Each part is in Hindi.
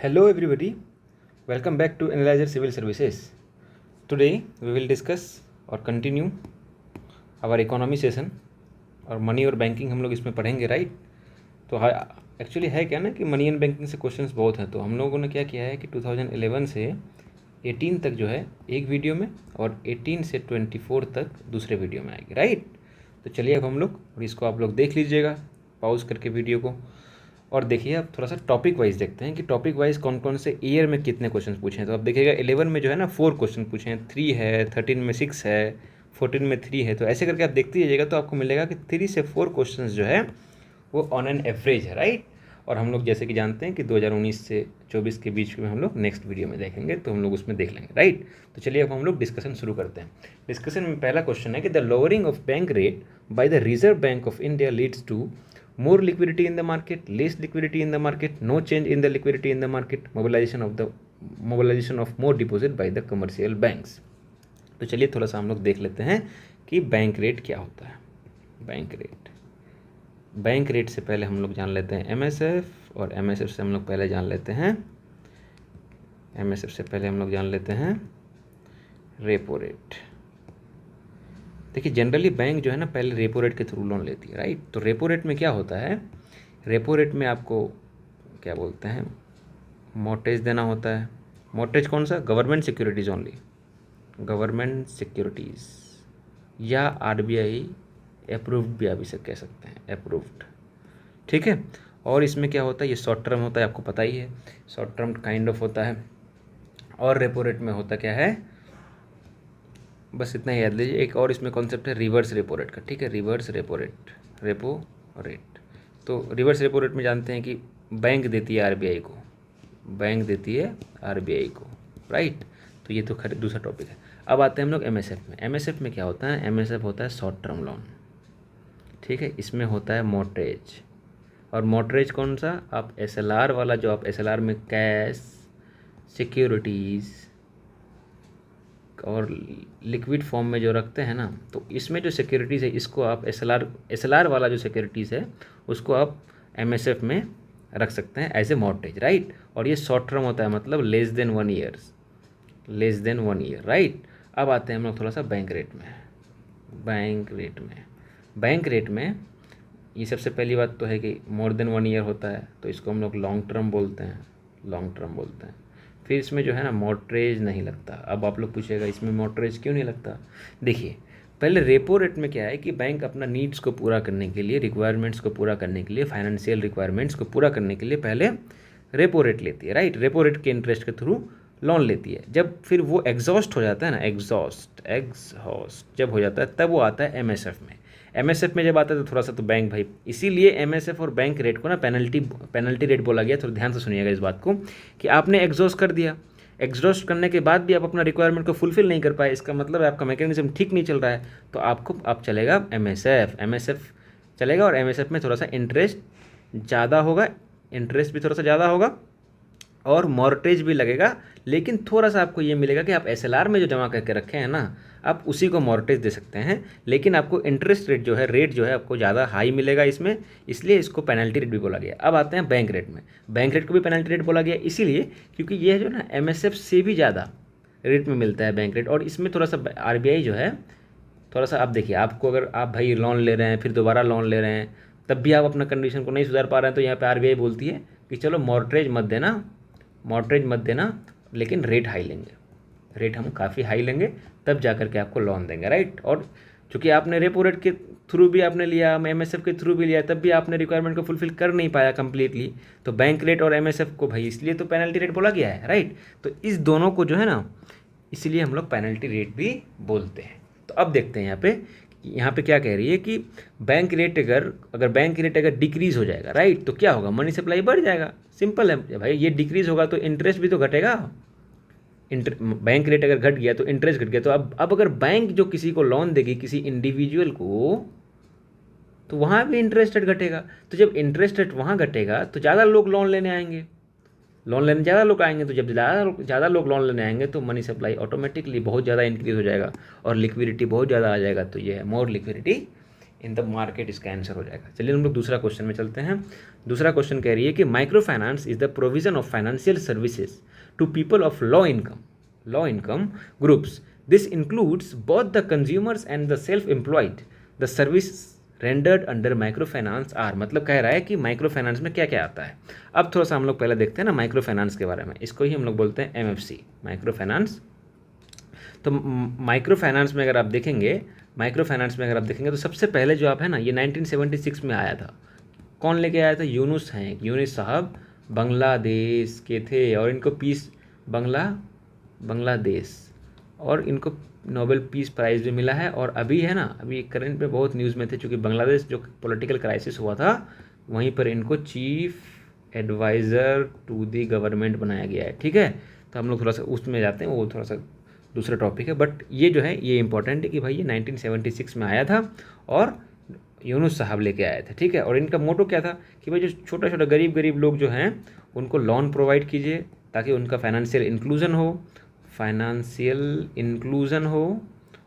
Hello everybody, welcome back to Analyzer Civil Services. Today we will discuss or continue our economy session और मनी और बैंकिंग हम लोग इसमें पढ़ेंगे, राइट। तो एक्चुअली है क्या ना कि मनी एंड बैंकिंग से क्वेश्चंस बहुत हैं, तो हम लोगों ने क्या किया है कि 2011 से 18 तक जो है एक वीडियो में और 18 से 24 तक दूसरे वीडियो में आएगी, राइट। तो चलिए अब हम लोग और इसको आप लोग देख लीजिएगा पॉज करके वीडियो को और देखिए अब थोड़ा सा टॉपिक वाइज देखते हैं कि टॉपिक वाइज कौन कौन से ईयर में कितने क्वेश्चन पूछे हैं। तो आप देखिएगा 11 में जो है ना 4 क्वेश्चन पूछे हैं, 3 है, 13 में 6 है, 14 में 3 है। तो ऐसे करके आप देखते जाइएगा तो आपको मिलेगा कि 3 से 4 क्वेश्चन जो है वो ऑन एन एवरेज है, राइट। और हम लोग जैसे कि जानते हैं कि 2019 से 24 के बीच में हम लोग नेक्स्ट वीडियो में देखेंगे, तो हम लोग उसमें देख लेंगे, राइट। तो चलिए अब हम लोग डिस्कशन शुरू करते हैं। डिस्कशन में पहला क्वेश्चन है कि the lowering of bank rate by the reserve bank of India leads to more liquidity in the market, less liquidity in the market, no change in the liquidity in the market, mobilization of more deposit by the commercial banks। तो चलिए थोड़ा सा हम लोग देख लेते हैं कि बैंक रेट क्या होता है। बैंक रेट से पहले हम लोग जान लेते हैं एमएसएफ, और एमएसएफ से हम लोग पहले जान लेते हैं रेपो रेट। देखिए जनरली बैंक जो है ना पहले रेपो रेट के थ्रू लोन लेती है, राइट। तो रेपो रेट में क्या होता है, रेपो रेट में आपको क्या बोलते हैं, मॉर्टेज देना होता है। मॉर्टेज कौन सा, government securities only, government securities, या आरबीआई अप्रूव्ड भी आप इसे कह सकते हैं, अप्रूव्ड, ठीक है। और इसमें क्या होता है, ये शॉर्ट टर्म होता है, आपको पता ही है, शॉर्ट टर्म काइंड ऑफ होता है। और रेपो रेट में होता क्या है, बस इतना ही याद लीजिए। एक और इसमें कॉन्सेप्ट है रिवर्स रेपो रेट का, ठीक है, reverse repo rate, repo rate. तो रिवर्स रेपो रेट में जानते हैं कि बैंक देती है आरबीआई को, राइट। तो ये तो खैर दूसरा टॉपिक है। अब आते हैं हम लोग एमएसएफ में। एमएसएफ में क्या होता है, एमएसएफ होता है शॉर्ट टर्म लोन, ठीक है। इसमें होता है मॉर्टरेज, और मॉर्टरेज कौन सा, आप एसएलआर वाला, जो आप एसएलआर में कैश, सिक्योरिटीज़ और लिक्विड फॉर्म में जो रखते हैं ना, तो इसमें जो सिक्योरिटीज़ है इसको आप एसएलआर वाला जो सिक्योरिटीज़ है उसको आप एमएसएफ में रख सकते हैं एज ए मॉर्टगेज, राइट। और ये शॉर्ट टर्म होता है, मतलब less than one year, right. अब आते हैं हम लोग थोड़ा सा बैंक रेट में ये सबसे पहली बात तो है कि मोर देन 1 ईयर होता है, तो इसको हम लोग लॉन्ग टर्म बोलते हैं। फिर इसमें जो है ना मॉर्टरेज नहीं लगता। अब आप लोग पूछेगा इसमें मॉर्टरेज क्यों नहीं लगता। देखिए पहले रेपो रेट में क्या है कि बैंक अपना नीड्स को पूरा करने के लिए, रिक्वायरमेंट्स को पूरा करने के लिए, फाइनेंशियल रिक्वायरमेंट्स को पूरा करने के लिए पहले रेपो रेट लेती है, राइट। रेपो रेट के इंटरेस्ट के थ्रू लोन लेती है। जब फिर वो एग्जॉस्ट हो जाता है ना, एग्जॉस्ट जब हो जाता है तब वो आता है एमएसएफ में। एमएसएफ में जब आता है तो थोड़ा सा तो बैंक भाई, इसीलिए एमएसएफ और बैंक रेट को ना पेनल्टी रेट बोला गया। थोड़ा ध्यान से सुनिएगा इस बात को कि आपने एग्जॉस्ट कर दिया, एग्जॉस्ट करने के बाद भी आप अपना रिक्वायरमेंट को फुलफिल नहीं कर पाए, इसका मतलब आपका मैकेनिज्म ठीक नहीं चल रहा है, तो आप चलेगा एमएसएफ चलेगा। और एमएसएफ में थोड़ा सा इंटरेस्ट ज़्यादा होगा, और मॉर्टगेज भी लगेगा, लेकिन थोड़ा सा आपको ये मिलेगा कि आप एसएलआर में जो जमा करके रखे हैं ना, आप उसी को मॉर्टगेज दे सकते हैं, लेकिन आपको इंटरेस्ट रेट जो है आपको ज़्यादा हाई मिलेगा इसमें, इसलिए इसको पेनल्टी रेट भी बोला गया। अब आते हैं बैंक रेट में। बैंक रेट को भी पेनल्टी रेट बोला गया इसीलिए क्योंकि ये जो ना एमएसएफ से भी ज़्यादा रेट में मिलता है बैंक रेट। और इसमें थोड़ा सा आरबीआई जो है, थोड़ा सा आप देखिए, आपको अगर आप भाई लोन ले रहे हैं फिर दोबारा लोन ले रहे हैं, तब भी आप अपना कंडीशन को नहीं सुधार पा रहे हैं, तो यहाँ पे आरबीआई बोलती है कि चलो मॉर्टगेज मत देना, लेकिन रेट हम काफ़ी हाई लेंगे, तब जा करके आपको लोन देंगे, राइट। और चूँकि आपने रेपो रेट के थ्रू भी आपने लिया, एमएसएफ के थ्रू भी लिया, तब भी आपने रिक्वायरमेंट को फुलफिल कर नहीं पाया कम्प्लीटली, तो बैंक रेट और एमएसएफ को भाई इसलिए तो पेनल्टी रेट बोला गया है, राइट। तो इस दोनों को जो है ना, इसलिए हम लोग पेनल्टी रेट भी बोलते हैं। तो अब देखते हैं यहाँ पे क्या कह रही है कि बैंक रेट अगर डिक्रीज़ हो जाएगा, राइट, तो क्या होगा, मनी सप्लाई बढ़ जाएगा। सिंपल है भाई, ये डिक्रीज़ होगा तो इंटरेस्ट भी तो घटेगा। बैंक रेट अगर घट गया तो इंटरेस्ट घट गया, तो अब अगर बैंक जो किसी को लोन देगी, किसी इंडिविजुअल को, तो वहाँ भी इंटरेस्ट रेट घटेगा। तो जब इंटरेस्ट रेट वहाँ घटेगा तो ज़्यादा लोग लोन लेने आएंगे, तो जब ज़्यादा लोग लोन लेने आएंगे तो मनी सप्लाई ऑटोमेटिकली बहुत ज़्यादा इंक्रीज़ हो जाएगा और लिक्विडिटी बहुत ज़्यादा आ जाएगा। तो ये है मोर लिक्विडिटी इन द मार्केट इसका आंसर हो जाएगा। चलिए हम लोग दूसरा क्वेश्चन में चलते हैं। दूसरा क्वेश्चन कह रही है कि micro finance is the provision of financial services to people of low income groups. This includes both the consumers and the self employed. The service rendered under micro finance are, मतलब कह रहा है कि माइक्रो फाइनेंस में क्या क्या आता है। अब थोड़ा सा हम लोग पहले देखते हैं ना माइक्रो फाइनेंस के बारे में, इसको ही हम लोग बोलते हैं एमएफसी, माइक्रो फाइनेंस। तो माइक्रो फाइनेंस में अगर आप देखेंगे, तो सबसे पहले जो आप है ना, ये 1976 में आया था। कौन लेके आया था? यूनुस हैं, यूनुस साहब बांग्लादेश के थे, और इनको पीस बांग्लादेश, और इनको नोबेल पीस प्राइज़ भी मिला है। और अभी है ना, अभी करंट में बहुत न्यूज़ में थे, चूँकि बांग्लादेश जो पॉलिटिकल क्राइसिस हुआ था, वहीं पर इनको chief adviser to the government बनाया गया है। ठीक है, तो हम लोग थोड़ा सा उसमें जाते हैं, वो थोड़ा सा दूसरा टॉपिक है, बट ये जो है ये इंपॉर्टेंट है कि भाई ये 1976 में आया था और यूनुस साहब लेके आए थे। ठीक है, और इनका मोटो क्या था कि भाई जो छोटा छोटा गरीब लोग जो हैं उनको लोन प्रोवाइड कीजिए ताकि उनका फाइनेंशियल इंक्लूज़न हो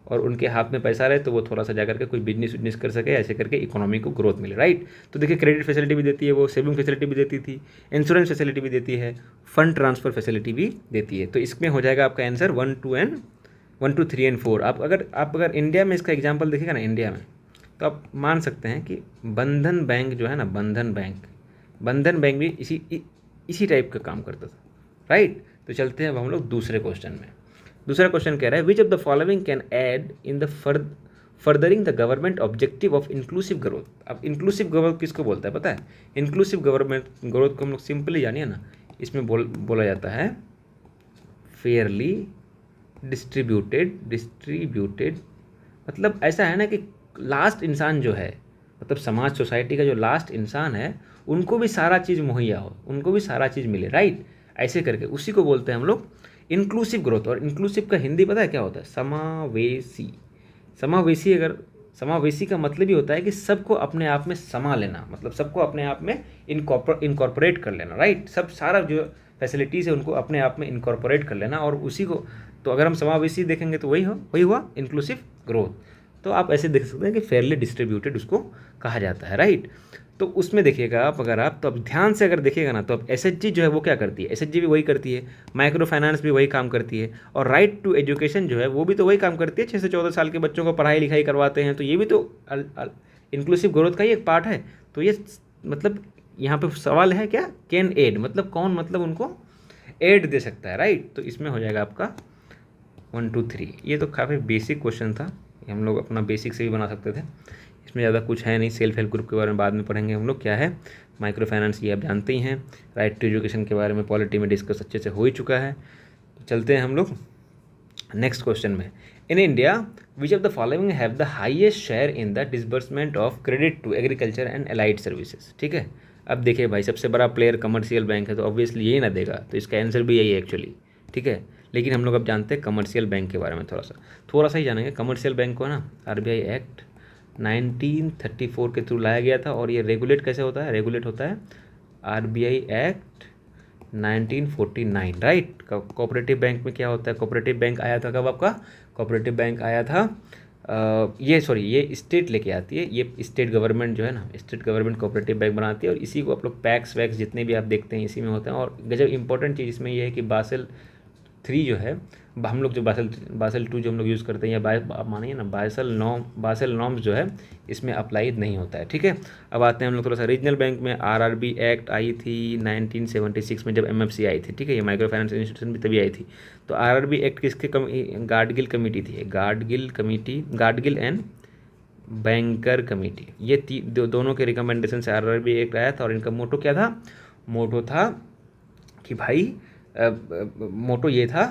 और उनके हाथ में पैसा रहे, तो वो थोड़ा सा जाकर के कोई बिजनेस कर सके, ऐसे करके इकोनॉमी को ग्रोथ मिले। राइट, तो देखिए क्रेडिट फैसिलिटी भी देती है, वो सेविंग फैसिलिटी भी देती थी, इंश्योरेंस फैसिलिटी भी देती है, फंड ट्रांसफ़र फैसिलिटी भी देती है। तो इसमें हो जाएगा आपका आंसर 1 2 3 और 4। आप अगर इंडिया में इसका एग्जाम्पल देखिएगा ना, इंडिया में, तो आप मान सकते हैं कि बंधन बैंक जो है ना, बंधन बैंक भी इसी टाइप का काम करता था। राइट, तो चलते हैं अब हम लोग दूसरे क्वेश्चन में। दूसरा क्वेश्चन कह रहा है विच of the following can add in the furthering the government objective of inclusive growth. अब इंक्लूसिव ग्रोथ किसको बोलता है पता है? इंक्लूसिव गवर्नमेंट ग्रोथ को हम लोग सिंपली जानिए ना, इसमें बोला जाता है फेयरली डिस्ट्रीब्यूटेड। मतलब ऐसा है ना कि लास्ट इंसान जो है, मतलब समाज सोसाइटी का जो लास्ट इंसान है, उनको भी सारा चीज़ मुहैया हो, उनको भी सारा चीज़ मिले। राइट, ऐसे करके उसी को बोलते हैं हम लोग इंक्लूसिव ग्रोथ। और इंक्लूसिव का हिंदी पता है क्या होता है? समावेशी का मतलब ही होता है कि सबको अपने आप में समा लेना, मतलब सबको अपने आप में इनकॉर्पोरेट कर लेना। राइट, सब सारा जो फैसिलिटीज़ है उनको अपने आप में इनकॉर्पोरेट कर लेना, और उसी को, तो अगर हम समावेशी देखेंगे तो वही हुआ इंक्लूसिव ग्रोथ। तो आप ऐसे देख सकते हैं कि फेयरली डिस्ट्रीब्यूटेड उसको कहा जाता है। राइट, तो उसमें देखिएगा आप, अगर आप तो अब ध्यान से अगर देखिएगा ना, तो अब एसएचजी जो है वो क्या करती है? एसएचजी भी वही करती है, माइक्रो फाइनेंस भी वही काम करती है, और राइट टू एजुकेशन जो है वो भी तो वही काम करती है। 6 से 14 साल के बच्चों को पढ़ाई लिखाई करवाते हैं, तो ये भी तो इंक्लूसिव ग्रोथ का ही एक पार्ट है। तो ये मतलब यहाँ पे सवाल है क्या? कैन एड, मतलब कौन, मतलब उनको एड दे सकता है। राइट, तो इसमें हो जाएगा आपका 1 2 3। ये तो काफ़ी बेसिक क्वेश्चन था, हम लोग अपना बेसिक से भी बना सकते थे, इसमें ज़्यादा कुछ है नहीं। सेल्फ हेल्प ग्रुप के बारे में बाद में पढ़ेंगे हम लोग, क्या है माइक्रो फाइनेंस, ये आप जानते ही हैं। राइट टू एजुकेशन के बारे में पॉलिटी में डिस्कस अच्छे से हो ही चुका है। तो चलते हैं हम लोग नेक्स्ट क्वेश्चन में। In India which of the following have the highest share in the disbursement of credit to agriculture and allied services. ठीक है, अब देखिए भाई, सबसे बड़ा प्लेयर कमर्शियल बैंक है, तो ऑब्वियसली यही ना देगा, तो इसका आंसर भी यही है एक्चुअली। ठीक है, लेकिन हम लोग अब जानते हैं कमर्शियल बैंक के बारे में, थोड़ा सा ही जानेंगे। कमर्शियल बैंक को ना आरबीआई एक्ट 1934 के थ्रू लाया गया था, और ये रेगुलेट कैसे होता है? रेगुलेट होता है RBI act 1949। Right, cooperative bank में क्या होता है? कोऑपरेटिव बैंक आया था कब आपका? कोऑपरेटिव बैंक आया था ये स्टेट लेके आती है, ये स्टेट गवर्नमेंट जो है ना, स्टेट गवर्नमेंट कोऑपरेटिव बैंक बनाती है, और इसी को आप लोग पैक्स वैक्स जितने भी आप देखते हैं इसी में होते हैं। और गजब इंपॉर्टेंट चीज़ इसमें ये है कि बासेल 3 जो है, हम लोग जो बासेल 2 जो हम लोग यूज़ करते हैं, या आप मानिए ना बासेल नॉर्म्स जो है इसमें अप्लाई नहीं होता है। ठीक है, अब आते हैं हम लोग थोड़ा सा रीजनल बैंक में। आरआरबी एक्ट आई थी 1976 में, जब एमएफसी आई थी। ठीक है, ये माइक्रो फाइनेंस इंस्टीट्यूशन भी तभी आई थी। तो आरआरबी एक्ट किसके गार्डगिल कमेटी थी, गार्डगिल एंड बैंकर कमेटी, ये दोनों के रिकमेंडेशन से आरआरबी एक्ट आया था। और इनका मोटो क्या था? मोटो था कि भाई मोटो ये था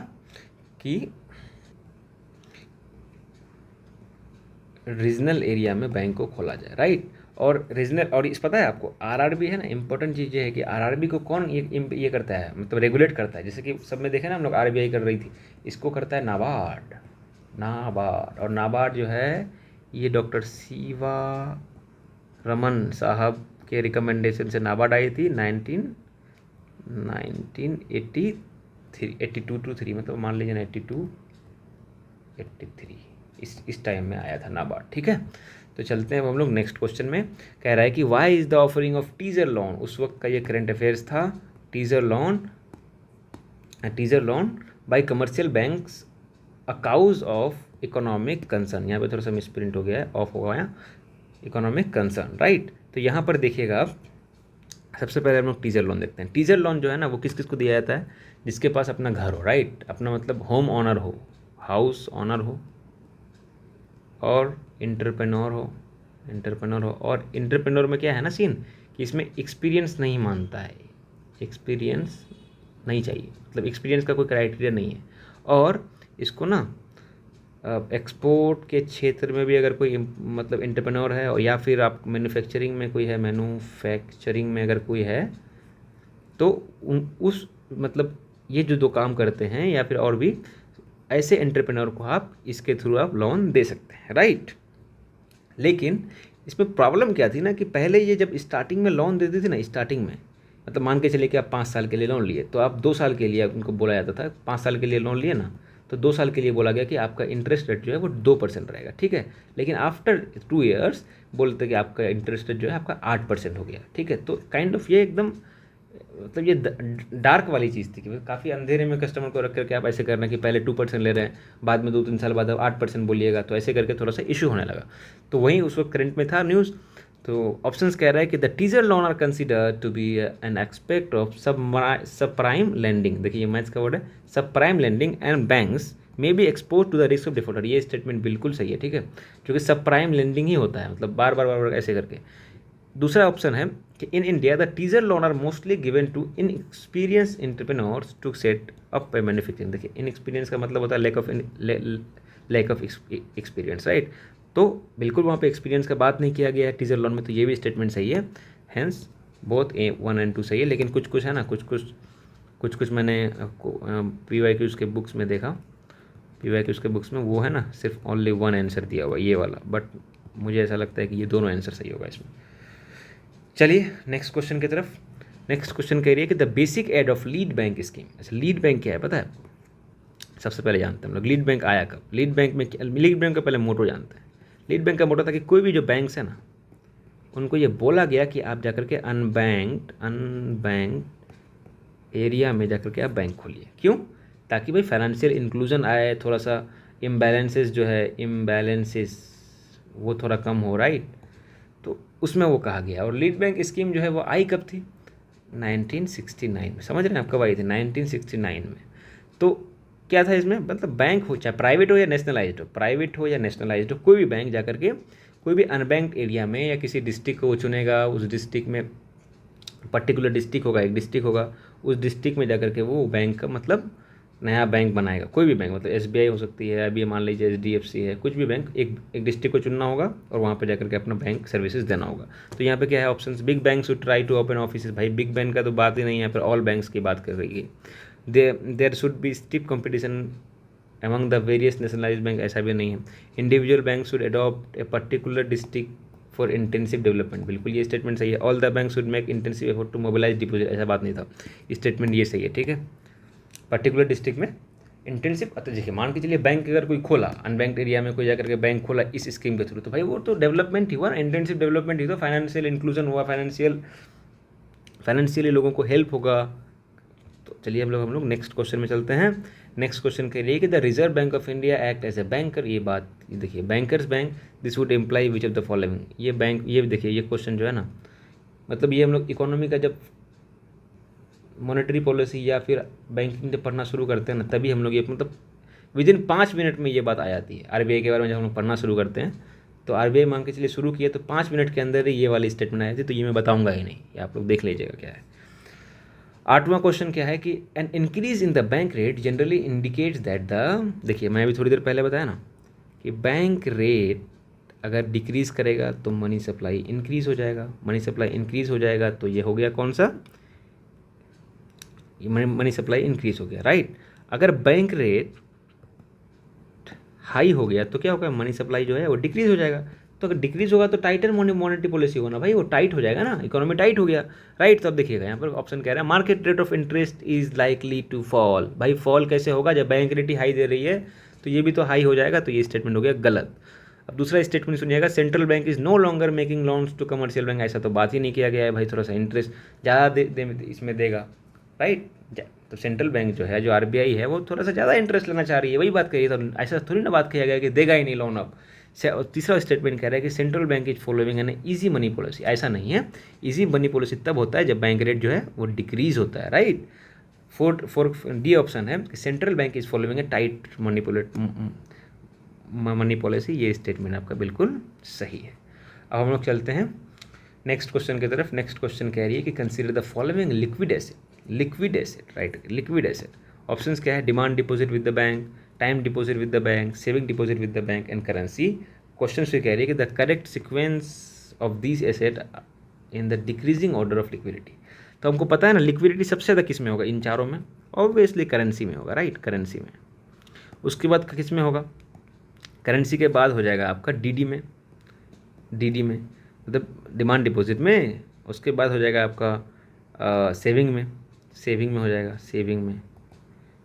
कि रीजनल एरिया में बैंक को खोला जाए। राइट, और रीजनल, और इस पता है आपको आरआरबी है ना, इंपॉर्टेंट चीज़ ये है कि आरआरबी को कौन ये करता है, मतलब रेगुलेट करता है। जैसे कि सब में देखे ना हम लोग, आरबीआई कर रही थी, इसको करता है नाबार्ड। और नाबार्ड जो है ये डॉक्टर सीवा रमन साहब के रिकमेंडेशन से नाबार्ड आई थी 1982 टू 3, मतलब मान लीजिए ना 82 83 इस टाइम में आया था नाबार्ड। ठीक है, तो चलते हैं अब हम लोग नेक्स्ट क्वेश्चन में। कह रहा है कि why is the offering of teaser loan, उस वक्त का ये करंट अफेयर्स था। Teaser loan by commercial banks a cause of economic concern, यहाँ पे थोड़ा सा मिसप्रिंट हो गया है, ऑफ हो गया, इकोनॉमिक कंसर्न, राइट। तो यहाँ पर देखिएगा आप, सबसे पहले हम लोग टीजर लोन देखते हैं। टीजर लोन जो है ना वो किस किस को दिया जाता है, जिसके पास अपना घर हो, राइट, अपना मतलब होम ऑनर हो, हाउस ऑनर हो, और इंटरप्रेन्योर हो, और इंटरप्रेन्योर में क्या है ना सीन कि इसमें एक्सपीरियंस नहीं मानता है, एक्सपीरियंस नहीं चाहिए, मतलब एक्सपीरियंस का कोई क्राइटेरिया नहीं है। और इसको ना एक्सपोर्ट के क्षेत्र में भी अगर कोई मतलब इंटरप्रेन्योर है, और या फिर आप मैन्युफैक्चरिंग में कोई है, मैन्युफैक्चरिंग में अगर कोई है तो उस मतलब ये जो दो काम करते हैं या फिर और भी ऐसे एंटरप्रेन्योर को आप इसके थ्रू आप लोन दे सकते हैं, राइट। लेकिन इसमें प्रॉब्लम क्या थी ना कि पहले ये जब स्टार्टिंग में लोन देती थी ना, स्टार्टिंग में मतलब मान के चलिए कि आप 5 साल के लिए लोन लिए, तो आप 2 साल के लिए उनको बोला जाता था, 5 साल के लिए लोन लिए ना, तो 2 साल के लिए बोला गया कि आपका इंटरेस्ट रेट जो है वो 2% रहेगा, ठीक है। लेकिन आफ्टर 2 ईयर्स बोलते कि आपका इंटरेस्ट रेट जो है आपका 8% हो गया, ठीक है। तो काइंड ऑफ ये एकदम मतलब ये डार्क वाली चीज़ थी कि काफ़ी अंधेरे में कस्टमर को रख करके आप ऐसे करना कि पहले 2% ले रहे हैं, बाद में 2-3 साल बाद आप 8% बोलिएगा, तो ऐसे करके थोड़ा सा इशू होने लगा। तो वहीं उस वक्त करंट में था न्यूज़। तो ऑप्शंस कह रहा है कि the teaser loan are consider to be an expect of sub prime lending, देखिए मैथ्स का वर्ड है, sub prime lending and banks may be expose to the risk of defaulter. ये स्टेटमेंट बिल्कुल सही है, ठीक है, क्योंकि सब प्राइम लेंडिंग ही होता है, मतलब बार बार ऐसे करके। दूसरा ऑप्शन है कि in India the teaser loan are mostly given to inexperience entrepreneurs to set up a manufacturing. देखिए इनएक्सपीरियंस का मतलब होता है लैक ऑफ एक्सपीरियंस, राइट। तो बिल्कुल वहाँ पे एक्सपीरियंस का बात नहीं किया गया है टीजर लोन में, तो ये भी स्टेटमेंट सही है। हैंस बोथ A1 and 2 सही है। लेकिन कुछ है ना, कुछ मैंने PYQs के बुक्स में देखा, PYQs के बुक्स में वो है ना सिर्फ ओनली 1 आंसर दिया हुआ ये वाला, बट मुझे ऐसा लगता है कि ये दोनों आंसर सही होगा इसमें। चलिए नेक्स्ट क्वेश्चन की तरफ। नेक्स्ट क्वेश्चन कह रही है कि the basic aid of lead bank scheme. अच्छा लीड बैंक क्या है पता है, सबसे पहले जानते हैं हम लोग लीड बैंक आया कब। लीड बैंक का पहले मोटो जानते हैं। लीड बैंक का मोटो था कि कोई भी जो बैंक्स है ना उनको ये बोला गया कि आप जाकर के अनबैंक्ड एरिया में जाकर के आप बैंक खोलिए। क्यों? ताकि भाई फाइनेंशियल इंक्लूजन आए, थोड़ा सा इम्बैलेंसेस वो थोड़ा कम हो, राइट। तो उसमें वो कहा गया। और लीड बैंक स्कीम जो है वो आई कब थी, 1969 में। समझ रहे हैं आप कब आई थी, 1969 में। तो क्या था इसमें, मतलब बैंक हो चाहे प्राइवेट हो या नेशनलाइज्ड हो, कोई भी बैंक जाकर के कोई भी अनबैंक्ड एरिया में या किसी डिस्ट्रिक्ट को वो चुनेगा, उस डिस्ट्रिक्ट में पर्टिकुलर डिस्ट्रिक्ट होगा, एक डिस्ट्रिक्ट होगा, उस डिस्ट्रिक्ट में जाकर के वो बैंक का मतलब नया बैंक बनाएगा। कोई भी बैंक, मतलब SBI हो सकती है, अभी मान लीजिए HDFC है, कुछ भी बैंक, एक डिस्ट्रिक्ट को चुनना होगा और वहाँ पे जाकर के अपना बैंक सर्विसेज देना होगा। तो यहाँ पे क्या है options, big bank should try to open office. भाई बिग बैंक का तो बात ही नहीं है, फिर ऑल बैंक्स की बात कर रही है। There should be stiff competition among the various nationalized bank, ऐसा भी नहीं है। Individual bank should adopt a particular district for intensive development, बिल्कुल ये स्टेटमेंट सही है। All the bank should make intensive effort to mobilise deposit, ऐसा बात नहीं था, स्टेटमेंट ये सही है, ठीक है। पर्टिकुलर डिस्ट्रिक्ट में इंटेंसिव, तो देखिए मान के चलिए बैंक अगर कोई खोला अनबैंक्ड एरिया में, कोई जाकर के बैंक खोला इस स्कीम के थ्रू, तो भाई वो तो डेवलपमेंट ही हुआ ना, इंटेंसिव डेवलपमेंट ही तो, फाइनेंशियल इंक्लूजन हुआ, फाइनेंशियली लोगों को हेल्प होगा। तो चलिए हम लोग नेक्स्ट क्वेश्चन में चलते हैं। नेक्स्ट क्वेश्चन के लिए कि the reserve bank of India act as a banker, ये बात देखिए, bankers bank, this would imply which of the following. ये बैंक, ये देखिए ये क्वेश्चन जो है ना, मतलब ये हम लोग इकोनॉमी का जब मॉनेटरी पॉलिसी या फिर बैंकिंग जब पढ़ना शुरू करते हैं ना, तभी हम लोग ये मतलब विदिन 5 मिनट में ये बात आ जाती है। RBI के बारे में जब हम लोग पढ़ना शुरू करते हैं तो RBI मान के चलिए शुरू किए तो 5 मिनट के अंदर ही ये वाली स्टेटमेंट आई थी, तो ये मैं बताऊंगा ही नहीं, ये आप लोग देख लीजिएगा क्या है। 8वां क्वेश्चन क्या है कि N increase in the bank rate generally indicates that the, देखिए मैं अभी थोड़ी देर पहले बताया ना कि बैंक रेट अगर डिक्रीज करेगा तो मनी सप्लाई इंक्रीज हो जाएगा, मनी सप्लाई इंक्रीज हो जाएगा तो ये हो गया कौन सा, मनी सप्लाई इंक्रीज हो गया, राइट। अगर बैंक रेट हाई हो गया तो क्या होगा, मनी सप्लाई जो है वो डिक्रीज हो जाएगा। तो अगर डिक्रीज होगा तो टाइटर मॉनेटरी पॉलिसी होगा ना भाई, वो टाइट हो जाएगा ना, इकोनॉमी टाइट हो गया, राइट। तो अब देखिएगा यहाँ पर ऑप्शन कह रहा है market rate of interest is likely to fall. भाई फॉल कैसे होगा, जब बैंक रेट ही हाई दे रही है तो ये भी तो हाई हो जाएगा, तो ये स्टेटमेंट हो गया गलत। अब दूसरा स्टेटमेंट सुनिएगा, central bank is no longer making loans to commercial bank. ऐसा तो बात ही नहीं किया गया है भाई, थोड़ा सा इंटरेस्ट ज़्यादा इसमें देगा, राइट। तो सेंट्रल बैंक जो है, जो आरबीआई है, वो थोड़ा सा ज़्यादा इंटरेस्ट लेना चाह रही है, वही बात कही। तो ऐसा थोड़ी ना बात किया गया कि देगा ही नहीं लोन अब। तीसरा स्टेटमेंट कह रहा है कि central bank is following an easy money policy. ऐसा नहीं है, ईजी मनी पॉलिसी तब होता है जब बैंक रेट जो है वो डिक्रीज होता है, राइट। फोर डी ऑप्शन है कि central bank is following A tight money policy. ये स्टेटमेंट आपका बिल्कुल सही है। अब हम लोग चलते हैं नेक्स्ट क्वेश्चन की तरफ। नेक्स्ट क्वेश्चन कह रही है कि consider the following liquid asset, right. Liquid asset options क्या है, demand deposit with the bank, time deposit with the bank, saving deposit with the bank and currency. Question से कह रही है कि the correct sequence of this asset in the decreasing order of liquidity. तो हमको पता है ना, लिक्विडिटी सबसे ज़्यादा किस में होगा, इन चारों में, ऑब्वियसली करेंसी में होगा, राइट, करेंसी में। उसके बाद किस में होगा, करेंसी के बाद हो जाएगा आपका डीडी में, मतलब डिमांड डिपॉजिट में। उसके बाद हो जाएगा आपका सेविंग में हो जाएगा, सेविंग में।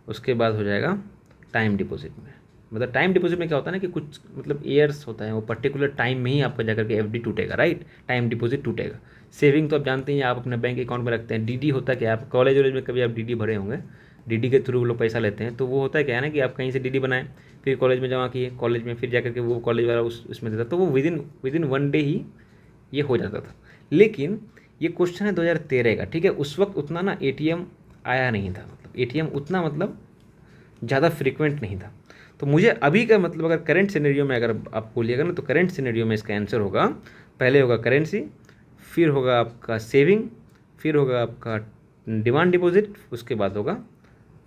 उसके बाद हो जाएगा टाइम डिपॉजिट में। मतलब टाइम डिपॉजिट में क्या होता है ना कि कुछ मतलब ईयर्स होता है, वो पर्टिकुलर टाइम में ही आपका जाकर के एफडी टूटेगा, राइट, टाइम डिपॉजिट टूटेगा। सेविंग तो आप जानते हैं, आप अपने बैंक अकाउंट में रखते हैं। डीडी होता है कि आप कॉलेज वॉलेज में कभी आप डीडी भरे होंगे, डीडी के थ्रू लोग पैसा लेते हैं, तो वो होता है क्या है ना कि आप कहीं से डीडी बनाएं, फिर कॉलेज में जमा किए, कॉलेज में फिर जाकर के वो कॉलेज वाला उसमें देता, तो वो विदिन 1 डे ही ये हो जाता था। लेकिन ये क्वेश्चन है 2013 का, ठीक है। उस वक्त उतना ना एटीएम आया नहीं था, मतलब एटीएम उतना मतलब ज़्यादा फ्रिक्वेंट नहीं था। तो मुझे अभी का मतलब अगर करंट सिनेरियो में अगर आप बोलिएगा ना, तो करंट सिनेरियो में इसका आंसर होगा, पहले होगा करेंसी, फिर होगा आपका सेविंग, फिर होगा आपका डिमांड डिपॉजिट, उसके बाद होगा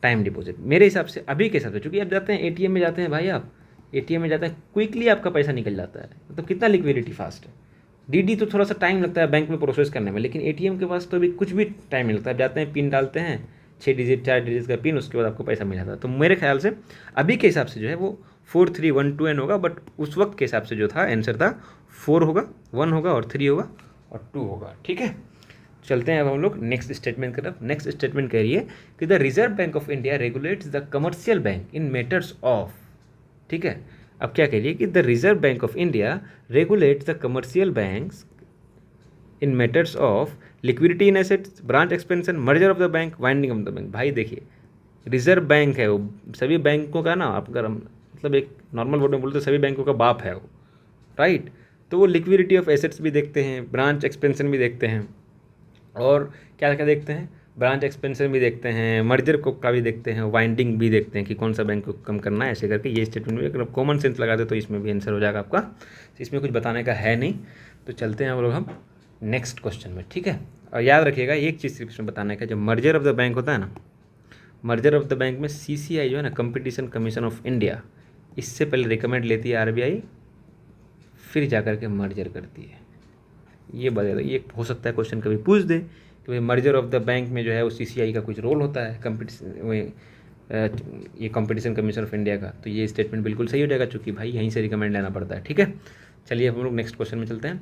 टाइम डिपॉजिट। मेरे हिसाब से अभी के हिसाब से, चूँकि आप जाते हैं एटीएम में जाते हैं भाई, आप एटीएम में जाते हैं, क्विकली आपका पैसा निकल जाता है, मतलब कितना लिक्विडिटी फास्ट है। डीडी तो थोड़ा सा टाइम लगता है बैंक में प्रोसेस करने में, लेकिन एटीएम के पास तो अभी कुछ भी टाइम नहीं लगता है। आप जाते हैं, पिन डालते हैं, 6 डिजिट 4 डिजिट का पिन, उसके बाद आपको पैसा मिल जाता है। तो मेरे ख्याल से अभी के हिसाब से जो है वो 4312 होगा, बट उस वक्त के हिसाब से जो था आंसर था 4 होगा, 1 होगा और 3 होगा और 2 होगा, ठीक है। चलते हैं अब हम लोग नेक्स्ट स्टेटमेंट की तरफ। नेक्स्ट स्टेटमेंट कह रही है कि the reserve bank of India regulates the commercial bank in matters of, ठीक है। अब क्या कह रही है कि the reserve bank of India regulates the commercial banks in matters of liquidity in assets, branch expansion, merger of the bank, winding of the bank. भाई देखिए, रिजर्व बैंक है वो, सभी बैंकों का ना, आप अगर मतलब एक नॉर्मल वर्ड में बोलते तो सभी बैंकों का बाप है वो, राइट। तो वो लिक्विडिटी ऑफ एसेट्स भी देखते हैं, ब्रांच एक्सपेंशन भी देखते हैं, और क्या क्या देखते हैं, ब्रांच एक्सपेंशन भी देखते हैं, मर्जर को का भी देखते हैं, वाइंडिंग भी देखते हैं कि कौन सा बैंक को कम करना है, ऐसे करके ये स्टेटमेंट में अगर कॉमन सेंस लगा दे तो इसमें भी आंसर हो जाएगा आपका। इसमें कुछ बताने का है नहीं। तो चलते हैं हम नेक्स्ट क्वेश्चन में, ठीक है। और याद रखिएगा एक चीज़ सिर्फ इसमें बताने का, जब मर्जर ऑफ द बैंक होता है ना, मर्जर ऑफ द बैंक में सीसीआई जो है ना, कंपटीशन कमीशन ऑफ इंडिया, इससे पहले रिकमेंड लेती है आरबीआई, फिर जाकर के मर्जर करती है। ये बता, ये हो सकता है क्वेश्चन कभी पूछ दे कि भाई मर्जर ऑफ द बैंक में जो है वो सीसीआई का कुछ रोल होता है, ये कंपटीशन कमीशन ऑफ इंडिया का। तो ये स्टेटमेंट बिल्कुल सही हो जाएगा, चूँकि भाई यहीं से रिकमेंड लेना पड़ता है, ठीक है। चलिए हम लोग नेक्स्ट क्वेश्चन में चलते हैं।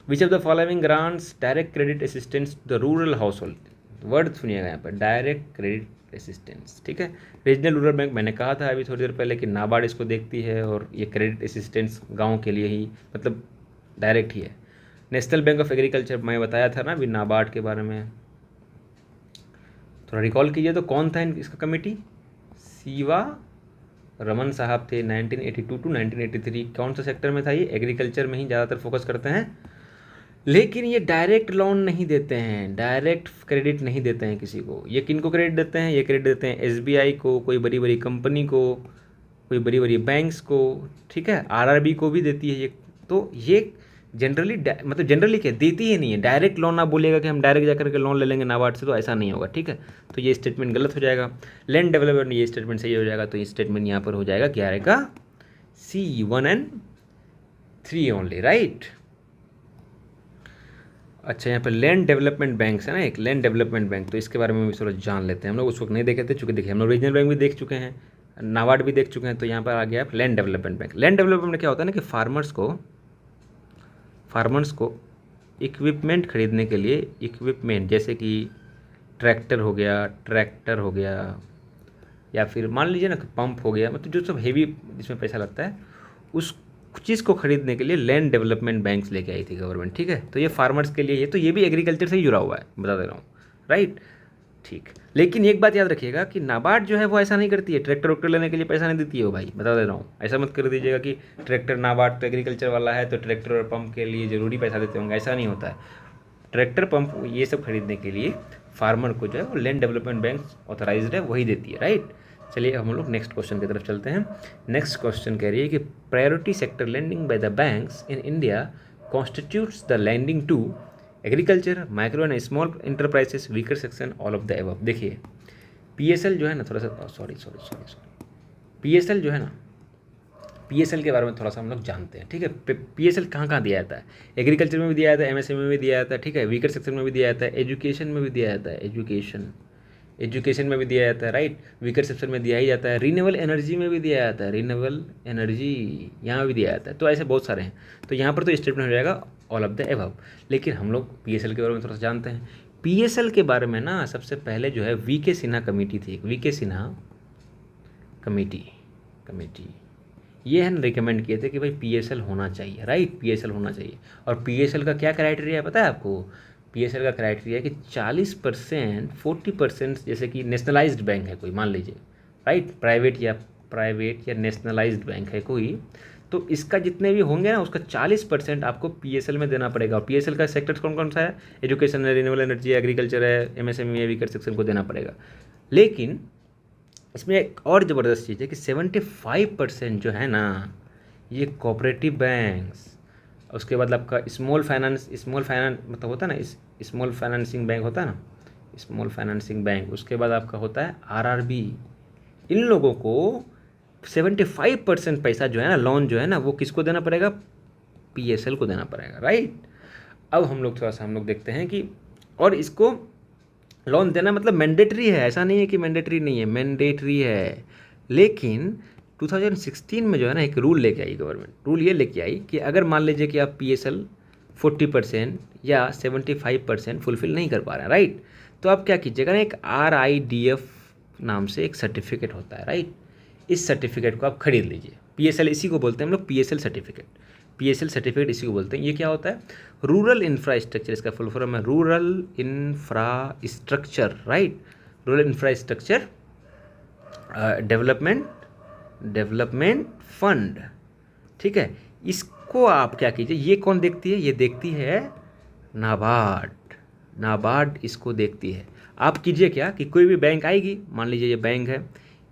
विच of the following grants direct credit assistance the rural house hold. Word सुनिएगा यहाँ पर, डायरेक्ट क्रेडिट असिस्टेंस, ठीक है। रीजनल रूरल बैंक, मैंने कहा था अभी थोड़ी देर पहले कि नाबार्ड इसको देखती है, और ये क्रेडिट असिस्टेंस गाँव के लिए ही मतलब डायरेक्ट ही है। नेशनल बैंक ऑफ एग्रीकल्चर, मैं बताया था ना अभी नाबार्ड के बारे में, थोड़ा रिकॉल कीजिए तो कौन था इसका कमेटी, सीवा रमन साहब थे। 1982 टू 1983 कौन सा सेक्टर में था ये, एग्रीकल्चर में ही ज़्यादातर फोकस करते हैं। लेकिन ये डायरेक्ट लोन नहीं देते हैं, डायरेक्ट क्रेडिट नहीं देते हैं किसी को। ये किन को क्रेडिट देते हैं, ये क्रेडिट देते हैं एसबीआई को, कोई बड़ी बड़ी कंपनी को, कोई बड़ी बड़ी बैंक्स को, ठीक है, आरआरबी को भी देती है ये। तो ये जनरली मतलब जनरली क्या देती ही नहीं है, डायरेक्ट लोन आप बोलिएगा कि हम डायरेक्ट जाकर के लोन ले लेंगे नाबार्ड से, तो ऐसा नहीं होगा, ठीक है। तो ये स्टेटमेंट गलत हो जाएगा। लैंड डेवलपमेंट, ये स्टेटमेंट सही हो जाएगा। तो ये स्टेटमेंट यहाँ पर हो जाएगा क्या आएगा, C 1 and 3 ओनली, राइट। अच्छा, यहाँ पर लैंड डेवलपमेंट बैंक है ना, एक लैंड डेवलपमेंट बैंक, तो इसके बारे में भी थोड़ा जान लेते हैं। हम लोग उस वक्त नहीं देखे थे, चूँकि देखिए हम लोग रीजनल बैंक भी देख चुके हैं, नाबार्ड भी देख चुके हैं, तो यहाँ पर आ गया आप land development bank. Land development में क्या होता है ना कि फार्मर्स को इक्विपमेंट खरीदने के लिए, इक्विपमेंट जैसे कि ट्रैक्टर हो गया, या फिर मान लीजिए ना पंप हो गया, मतलब जो सब हेवी जिसमें पैसा लगता है, चीज़ को खरीदने के लिए लैंड डेवलपमेंट बैंक्स लेके आई थी गवर्नमेंट, ठीक है। तो ये फार्मर्स के लिए, तो ये भी एग्रीकल्चर से ही जुड़ा हुआ है, बता दे रहा हूँ, राइट, ठीक। लेकिन एक बात याद रखिएगा कि नाबार्ड जो है वो ऐसा नहीं करती है, ट्रैक्टर वैक्टर लेने के लिए पैसा नहीं देती है वो भाई, बता दे रहा हूँ। ऐसा मत कर दीजिएगा कि ट्रैक्टर, नाबार्ड तो एग्रीकल्चर वाला है तो ट्रैक्टर और पंप के लिए ज़रूरी पैसा देते होंगे, ऐसा नहीं होता है। ट्रैक्टर, पंप, ये सब खरीदने के लिए फार्मर को जो है वो लैंड डेवलपमेंट बैंक ऑथराइज्ड है, वही देती है, राइट। चलिए हम लोग नेक्स्ट क्वेश्चन की तरफ चलते हैं। नेक्स्ट क्वेश्चन कह रही है कि priority sector lending by the banks in India constitutes the lending to agriculture, micro and small enterprises, weaker section, all of the above. देखिए पीएसएल जो है ना, थोड़ा सा सॉरी पीएसएल जो है ना, पीएसएल के बारे में थोड़ा सा हम लोग जानते हैं, ठीक है। पीएसएल कहाँ कहाँ दिया जाता है, एग्रीकल्चर में भी दिया जाता है, एमएसएमई में भी दिया जाता है, ठीक है, वीकर सेक्शन में भी दिया जाता है, एजुकेशन में भी दिया जाता है, एजुकेशन में भी दिया जाता है, राइट, वीकर सेक्शन में दिया ही जाता है, रिन्यूएबल एनर्जी में भी दिया जाता है, रिन्यूएबल एनर्जी यहाँ भी दिया जाता है। तो ऐसे बहुत सारे हैं, तो यहाँ पर तो स्टेटमेंट हो जाएगा ऑल ऑफ द एबव। लेकिन हम लोग पीएसएल के बारे में थोड़ा सा जानते हैं। पीएसएल के बारे में ना सबसे पहले जो है वीके सिन्हा कमेटी थी, वीके सिन्हा कमेटी ये है ना रिकमेंड किए थे कि भाई पीएसएल होना चाहिए, राइट, पीएसएल होना चाहिए। और पीएसएल का क्या क्राइटेरिया है पता है आपको? पीएसएल का क्राइटेरिया है कि 40%, 40%, जैसे कि नेशनलाइज्ड बैंक है कोई, मान लीजिए, राइट, प्राइवेट या नेशनलाइज्ड बैंक है कोई, तो इसका जितने भी होंगे ना उसका 40% आपको पीएसएल में देना पड़ेगा। और पीएसएल का सेक्टर कौन कौन सा है? एजुकेशन है, रिन्यूएबल एनर्जी, एग्रीकल्चर है, एमएसएमई है, वीकर सेक्शन को देना पड़ेगा। लेकिन इसमें एक और ज़बरदस्त चीज़ है कि 75% जो है ना ये कोऑपरेटिव बैंक्स, उसके बाद आपका स्मॉल फाइनेंस मतलब होता है ना, स्मॉल फाइनेंसिंग बैंक होता है ना, स्मॉल फाइनेंसिंग बैंक, उसके बाद आपका होता है आरआरबी। इन लोगों को 75% पैसा जो है ना, लोन जो है ना, वो किसको देना पड़ेगा? पीएसएल को देना पड़ेगा, राइट। अब हम लोग थोड़ा सा हम लोग देखते हैं कि, और इसको लोन देना मतलब मैंडेटरी है, ऐसा नहीं है कि मैंडेटरी नहीं है, मैंडेटरी है। लेकिन 2016 में जो है ना एक रूल लेके आई गवर्नमेंट, रूल ये लेके आई कि अगर मान लीजिए कि आप पीएसएल 40% या 75% फुलफिल नहीं कर पा रहे हैं, राइट, तो आप क्या कीजिएगा ना, एक RIDF नाम से एक सर्टिफिकेट होता है, राइट, इस सर्टिफिकेट को आप खरीद लीजिए। पीएसएल इसी को बोलते हैं हम लोग, पीएसएल सर्टिफिकेट इसी को बोलते हैं। ये क्या होता है? रूरल इंफ्रास्ट्रक्चर, इसका फुल फॉर्म है rural infrastructure, right, rural infrastructure development fund, ठीक है। इसको आप क्या कीजिए, ये कौन देखती है? ये देखती है नाबार्ड इसको देखती है। आप कीजिए क्या कि कोई भी बैंक आएगी, मान लीजिए ये बैंक है,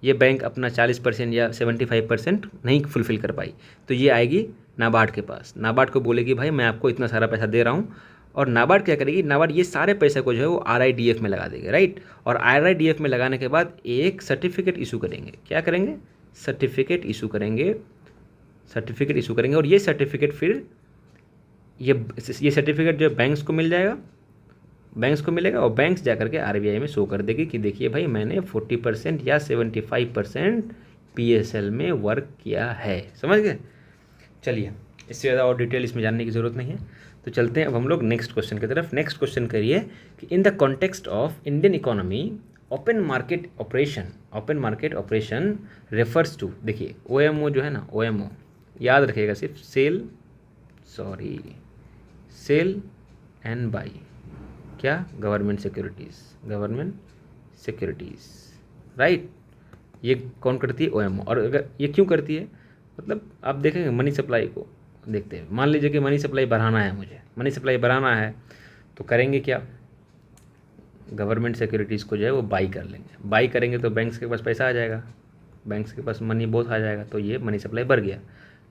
ये बैंक अपना 40% या 75% नहीं फुलफ़िल कर पाई, तो ये आएगी नाबार्ड के पास, नाबार्ड को बोलेगी भाई मैं आपको इतना सारा पैसा दे रहा हूँ, और नाबार्ड क्या करेगी, नाबार्ड ये सारे पैसे को जो है वो RIDF में लगा देगी, राइट। और RIDF में लगाने के बाद एक सर्टिफिकेट इशू करेंगे। क्या करेंगे? सर्टिफिकेट इशू करेंगे, और ये सर्टिफिकेट फिर ये सर्टिफिकेट जो बैंक्स को मिलेगा, और बैंक्स जा करके RBI में शो कर देगी कि देखिए भाई मैंने 40% या 75% पीएसएल में वर्क किया है। समझ गए? चलिए, इससे ज़्यादा और डिटेल इसमें जानने की ज़रूरत नहीं है, तो चलते हैं अब हम लोग नेक्स्ट क्वेश्चन की तरफ। नेक्स्ट क्वेश्चन करिए कि in the context of Indian economy open market operation refers to, देखिए OMO जो है ना, OMO याद रखिएगा, सिर्फ सेल एंड बाई, क्या? Government securities, right. ये कौन करती है? OMO। और अगर ये क्यों करती है, मतलब आप देखेंगे मनी सप्लाई को देखते हैं, मान लीजिए कि मनी सप्लाई बढ़ाना है, मुझे मनी सप्लाई बढ़ाना है, तो करेंगे क्या? गवर्नमेंट सिक्योरिटीज़ को जो है वो बाई कर लेंगे। बाई करेंगे तो बैंक्स के पास पैसा आ जाएगा, बैंक्स के पास मनी बहुत आ जाएगा, तो ये मनी सप्लाई बढ़ गया।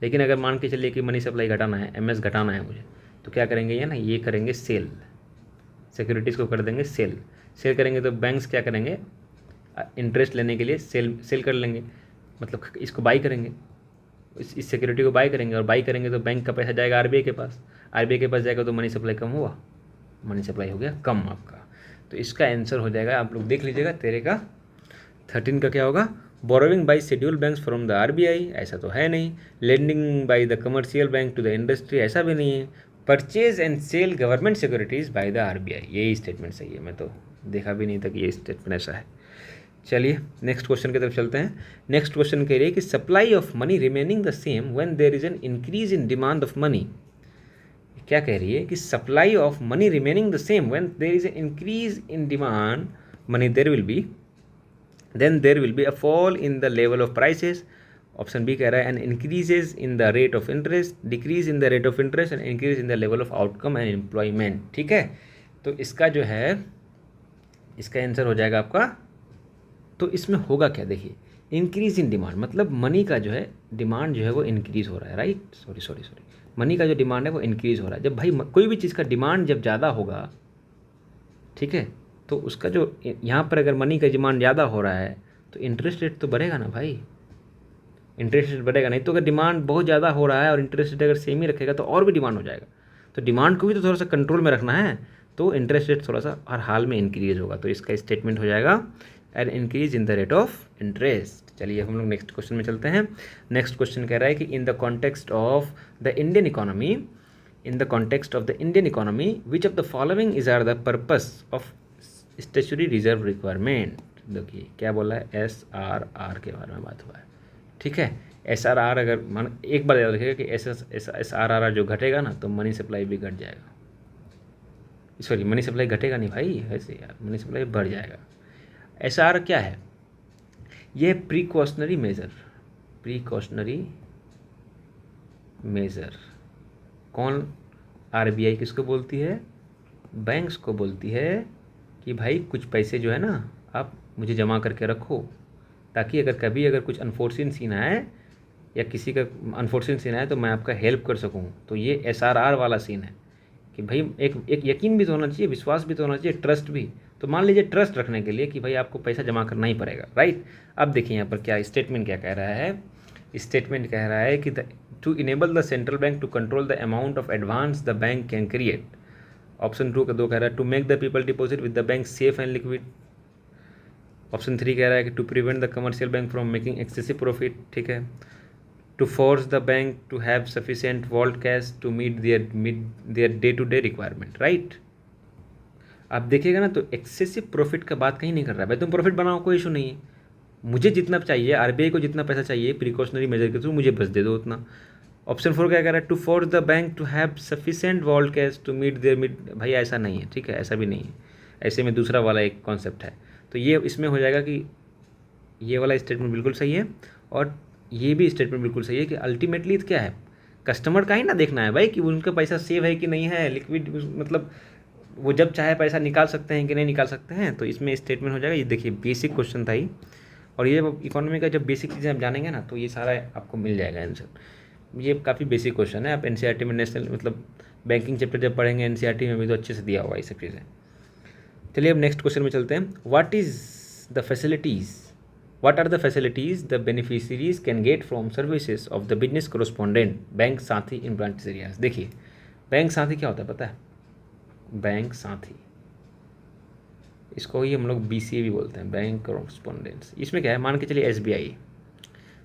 लेकिन अगर मान के चलिए कि मनी सप्लाई घटाना है, MS घटाना है मुझे, तो क्या करेंगे? ये ना, ये करेंगे सेल, सिक्योरिटीज़ को कर देंगे सेल करेंगे, तो बैंक्स क्या करेंगे? इंटरेस्ट लेने के लिए सेल कर लेंगे, मतलब इसको बाई करेंगे, इस सिक्योरिटी को बाई करेंगे, और बाई करेंगे तो बैंक का पैसा जाएगा RBI के पास, RBI के पास जाएगा तो मनी सप्लाई कम हुआ, मनी सप्लाई हो गया कम आपका। तो इसका आंसर हो जाएगा, आप लोग देख लीजिएगा, तेरे का 13 का क्या होगा? Borrowing by schedule banks from the RBI, ऐसा तो है नहीं। Lending by the commercial bank to the industry, ऐसा भी नहीं है। Purchase and sale government securities by the RBI, यही स्टेटमेंट सही है। मैं तो देखा भी नहीं था कि ये स्टेटमेंट ऐसा है। चलिए नेक्स्ट क्वेश्चन की तरफ चलते हैं। नेक्स्ट क्वेश्चन कह रही है कि supply of money remaining the same when there is an increase in demand of money. क्या कह रही है कि supply of money remaining the same when there is an increase in demand money then there will be a fall in the level of prices. Option B कह रहा है and increases in the rate of interest, decrease in the rate of interest and increase in the level of outcome and employment. ठीक है, तो इसका जो है इसका आंसर हो जाएगा आपका, तो इसमें होगा क्या, देखिए इंक्रीज इन डिमांड मतलब मनी का जो है डिमांड जो है वो इंक्रीज़ हो रहा है, राइट। सॉरी मनी का जो डिमांड है वो इंक्रीज़ हो रहा है। जब भाई कोई भी चीज़ का डिमांड जब ज़्यादा होगा, ठीक है, तो उसका जो यहाँ पर अगर मनी का डिमांड ज़्यादा हो रहा है तो इंटरेस्ट रेट तो बढ़ेगा ना भाई, इंटरेस्ट रेट बढ़ेगा। नहीं तो अगर डिमांड बहुत ज़्यादा हो रहा है और इंटरेस्ट रेट अगर सेम ही रखेगा तो और भी डिमांड हो जाएगा। तो डिमांड को भी तो थोड़ा सा कंट्रोल में रखना है, तो इंटरेस्ट रेट थोड़ा सा हर हाल में इंक्रीज होगा। तो इसका स्टेटमेंट हो जाएगा N increase in the rate of interest. चलिए हम लोग नेक्स्ट क्वेश्चन में चलते हैं। नेक्स्ट क्वेश्चन कह रहा है कि in the context of the Indian economy, in the context of the Indian economy which of the following is are the purpose of statutory reserve requirement. देखिए क्या बोला है, SRR के बारे में बात हुआ है। ठीक है, SRR अगर मान एक बार याद रखिएगा कि SRR जो घटेगा ना तो मनी सप्लाई भी घट जाएगा। सॉरी मनी सप्लाई घटेगा नहीं भाई, ऐसे यार मनी सप्लाई बढ़ जाएगा। SR क्या है, ये प्रिकॉशनरी मेजर कौन, RBI किसको बोलती है, बैंक्स को बोलती है कि भाई कुछ पैसे जो है ना आप मुझे जमा करके रखो, ताकि अगर कुछ अनफोर्सिन सीन आए या किसी का अनफोर्सिन सीन आए तो मैं आपका हेल्प कर सकूं। तो ये SRR वाला सीन है कि भाई एक यकीन भी तो होना चाहिए, विश्वास भी तो होना चाहिए, ट्रस्ट भी। तो मान लीजिए ट्रस्ट रखने के लिए कि भाई आपको पैसा जमा करना ही पड़ेगा, राइट। अब देखिए यहाँ पर क्या स्टेटमेंट क्या कह रहा है, स्टेटमेंट कह रहा है कि to enable the central bank to control the amount of advance the bank can create. Option 2 का 2 कह रहा है to make the people deposit with the bank safe and liquid. Option 3 कह रहा है कि to prevent the commercial bank from making excessive profit. ठीक है, to force the bank to have sufficient vault cash to meet their day to day requirement, right. आप देखिएगा ना तो एक्सेसिव प्रॉफिट का बात कहीं नहीं कर रहा है। भाई तुम प्रॉफिट बनाओ, कोई इशू नहीं है, मुझे जितना चाहिए, RBI को जितना पैसा चाहिए प्रिकॉशनरी मेजर के थ्रू मुझे बस दे दो उतना। ऑप्शन 4 क्या कह रहा है, to force the bank to have sufficient vault cash to meet भाई ऐसा नहीं है, ठीक है, ऐसा भी नहीं है। ऐसे में दूसरा वाला एक कॉन्सेप्ट है, तो ये इसमें हो जाएगा कि ये वाला स्टेटमेंट बिल्कुल सही है और ये भी स्टेटमेंट बिल्कुल सही है कि अल्टीमेटली क्या है, कस्टमर का ही ना देखना है भाई कि उनका पैसा सेव है कि नहीं है, लिक्विड मतलब वो जब चाहे पैसा निकाल सकते हैं कि नहीं निकाल सकते हैं। तो इसमें स्टेटमेंट हो जाएगा। ये देखिए बेसिक क्वेश्चन था ही, और ये इकोनॉमी का जब बेसिक चीज़ें आप जानेंगे ना तो ये सारा आपको मिल जाएगा आंसर। ये काफ़ी बेसिक क्वेश्चन है, आप NCERT में नेशनल मतलब बैंकिंग चैप्टर जब पढ़ेंगे NCERT में भी तो अच्छे से दिया हुआ ये सब चीज़ें। चलिए अब नेक्स्ट क्वेश्चन में चलते हैं। What are the facilities the beneficiaries can get from services of the business correspondent bank Saathi in branch areas. देखिए बैंक साथी क्या होता है पता है, बैंक साथी इसको ही हम लोग BCA भी बोलते हैं, बैंक कॉरेस्पॉन्डेंट्स। इसमें क्या है, मान के चलिए SBI,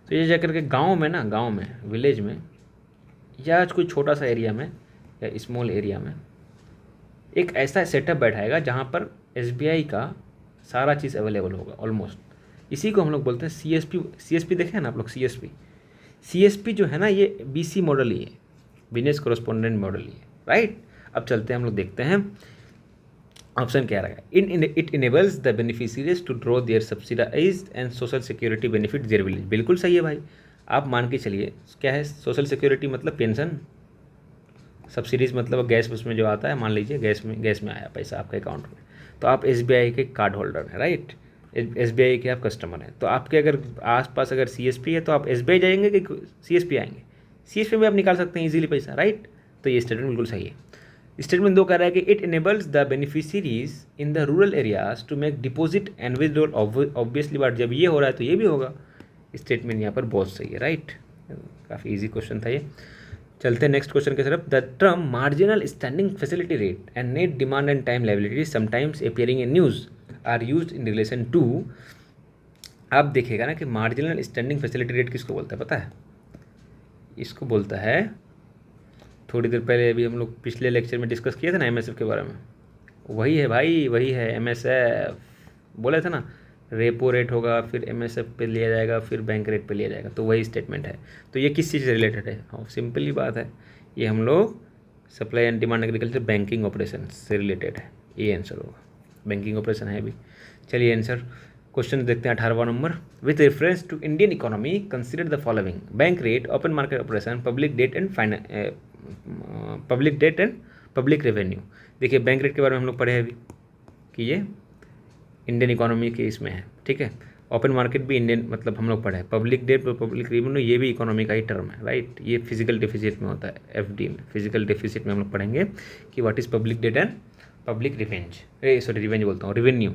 तो ये जाकर के गांव में विलेज में या कोई छोटा सा एरिया में या स्मॉल एरिया में एक ऐसा सेटअप बैठाएगा जहाँ पर SBI का सारा चीज़ अवेलेबल होगा ऑलमोस्ट। इसी को हम लोग बोलते हैं CSP देखे हैं ना आप लोग, CSP जो है ना ये BC मॉडल ही है, बिजनेस कॉरेस्पॉन्डेंट मॉडल ही है, राइट। अब चलते हैं हम लोग देखते हैं ऑप्शन क्या रहेगा। It enables the beneficiaries to draw their subsidised and social security benefit their village. बिल्कुल सही है भाई, आप मान के चलिए क्या है सोशल सिक्योरिटी मतलब पेंशन, सब्सिडीज़ मतलब गैस उसमें जो आता है, मान लीजिए गैस में आया पैसा आपके अकाउंट में, तो आप SBI के कार्ड होल्डर हैं, राइट, SBI के आप कस्टमर हैं। तो आपके अगर आसपास अगर CSP है तो आप SBI जाएंगे कि CSP आएंगे, CSP में आप निकाल सकते हैं इजीली पैसा, राइट। तो ये स्टेटमेंट बिल्कुल सही है। स्टेटमेंट 2 कह रहा है कि it enables the beneficiaries in the rural areas to make deposit and withdrawal. Obviously बात जब ये हो रहा है तो ये भी होगा। स्टेटमेंट यहाँ पर बहुत सही है, राइट। काफ़ी इजी क्वेश्चन था ये। चलते हैं नेक्स्ट क्वेश्चन की तरफ। The term marginal standing facility rate and net demand and time liability sometimes appearing in news are used in relation to. आप देखिएगा ना कि मार्जिनल स्टैंडिंग फैसिलिटी रेट किसको बोलता है पता है, इसको बोलता है, थोड़ी देर पहले अभी हम लोग पिछले लेक्चर में डिस्कस किए थे ना MSF के बारे में, वही है भाई, वही है MSF। बोले थे ना रेपो रेट होगा, फिर एमएसएफ पे लिया जाएगा, फिर बैंक रेट पे लिया जाएगा, तो वही स्टेटमेंट है। तो ये किस चीज़ से रिलेटेड है? हाँ, सिंपली बात है, ये हम लोग supply and demand agriculture banking operation से रिलेटेड है, ये आंसर होगा। बैंकिंग ऑपरेशन है भी। चलिए आंसर क्वेश्चन देखते हैं 18वां नंबर। With reference to Indian economy consider the following: bank rate, open market operation, public debt and public revenue. देखिए बैंक रेट के बारे में हम लोग पढ़े हैं अभी कि ये इंडियन इकोनॉमी के इसमें है, ठीक है। ओपन मार्केट भी इंडियन मतलब हम लोग पढ़े हैं। पब्लिक डेट और पब्लिक रेवेन्यू ये भी इकोनॉमी का ही टर्म है, राइट। ये फिजिकल डेफिसिट में होता है, एफडी में। फिजिकल डेफिसिट में हम लोग पढ़ेंगे कि what is public debt and public revenge बोलता हूँ, रेवेन्यू।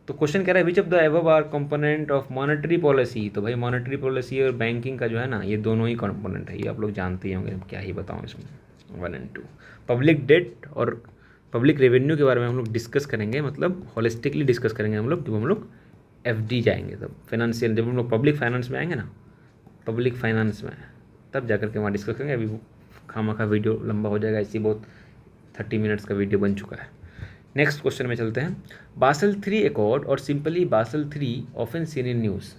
तो क्वेश्चन कह रहा है विच of the above R component of monetary policy. तो भाई मॉनेटरी पॉलिसी और बैंकिंग का जो है ना, ये दोनों ही कंपोनेंट है, ये आप लोग जानते ही होंगे, क्या ही बताऊँ इसमें। 1 और 2 पब्लिक डेट और पब्लिक रेवेन्यू के बारे में हम लोग डिस्कस करेंगे, मतलब होलिस्टिकली डिस्कस करेंगे हम लोग, जब हम लोग एफडी जाएंगे, तब फाइनेंशियल, जब हम लोग पब्लिक फाइनेंस में आएंगे ना, पब्लिक फाइनेंस में, तब जाकर के वहाँ डिस्कस करेंगे। अभी खामा वीडियो लंबा हो जाएगा, ऐसी बहुत 30 मिनट्स का वीडियो बन चुका है। नेक्स्ट क्वेश्चन में चलते हैं। बासल 3 एकॉर्ड और simply basal 3 often seen in news.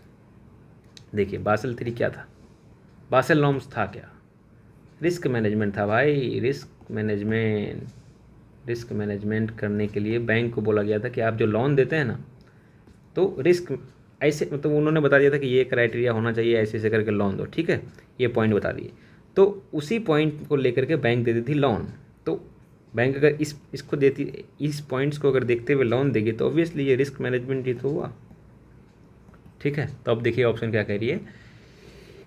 देखिए बासल 3 क्या था? बासल नॉर्म्स था क्या? रिस्क मैनेजमेंट था भाई, रिस्क मैनेजमेंट करने के लिए बैंक को बोला गया था कि आप जो लोन देते हैं ना, तो रिस्क ऐसे मतलब उन्होंने बता दिया था कि ये क्राइटेरिया होना चाहिए, ऐसे ऐसे करके लोन दो, ठीक है, ये पॉइंट बता दिए। तो उसी पॉइंट को लेकर के बैंक देती थी लोन। तो बैंक अगर इसको देती, इस पॉइंट्स को अगर देखते हुए लोन देगी, तो ऑब्वियसली ये रिस्क मैनेजमेंट ही तो हुआ, ठीक है। तो अब देखिए ऑप्शन क्या कह रही है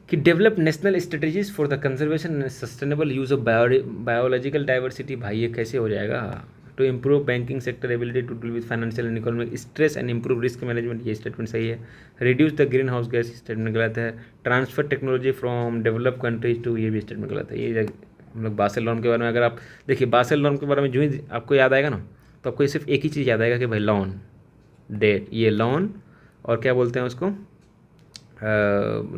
कि develop national strategies for the conservation and sustainable use of biological diversity. भाई ये कैसे हो जाएगा? To improve banking sector ability to deal with financial and economic stress and improve risk management, ये स्टेटमेंट सही है। Reduce the green house gas, statement गलत है। Transfer technology from develop countries to, ये भी स्टेटमेंट गलत है। ये हम लोग बासेल लोन के बारे में अगर आप देखिए, बासेल लोन के बारे में जो ही आपको याद आएगा ना, तो आपको सिर्फ एक ही चीज़ याद आएगा कि भाई लोन डेट, ये लोन और क्या बोलते हैं उसको,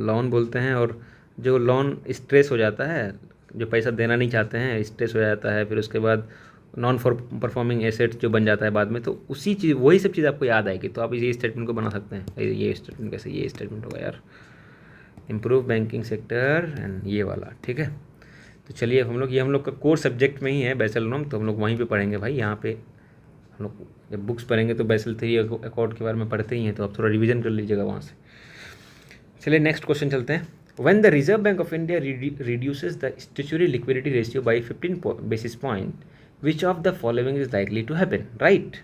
लोन बोलते हैं। और जो लोन स्ट्रेस हो जाता है, जो पैसा देना नहीं चाहते हैं, स्ट्रेस हो जाता है, फिर उसके बाद नॉन परफॉर्मिंग एसेट्स जो बन जाता है बाद में, तो उसी चीज़, वही सब चीज़ आपको याद आएगी। तो आप ये स्टेटमेंट को बना सकते हैं। ये स्टेटमेंट कैसे, ये स्टेटमेंट होगा यार, इम्प्रूव बैंकिंग सेक्टर एंड ये वाला, ठीक है। तो चलिए हम लोग, ये हम लोग का कोर सब्जेक्ट में ही है बैसल नॉर्म, तो हम लोग वहीं पे पढ़ेंगे भाई। यहाँ पे हम लोग जब बुक्स पढ़ेंगे तो बैसल 3 एकॉर्ड के बारे में पढ़ते ही हैं, तो आप थोड़ा रिवीजन कर लीजिएगा वहाँ से। चलिए नेक्स्ट क्वेश्चन चलते हैं। When the reserve bank of India reduces the statutory liquidity ratio by 15 basis point, which of the following is likely to happen, right.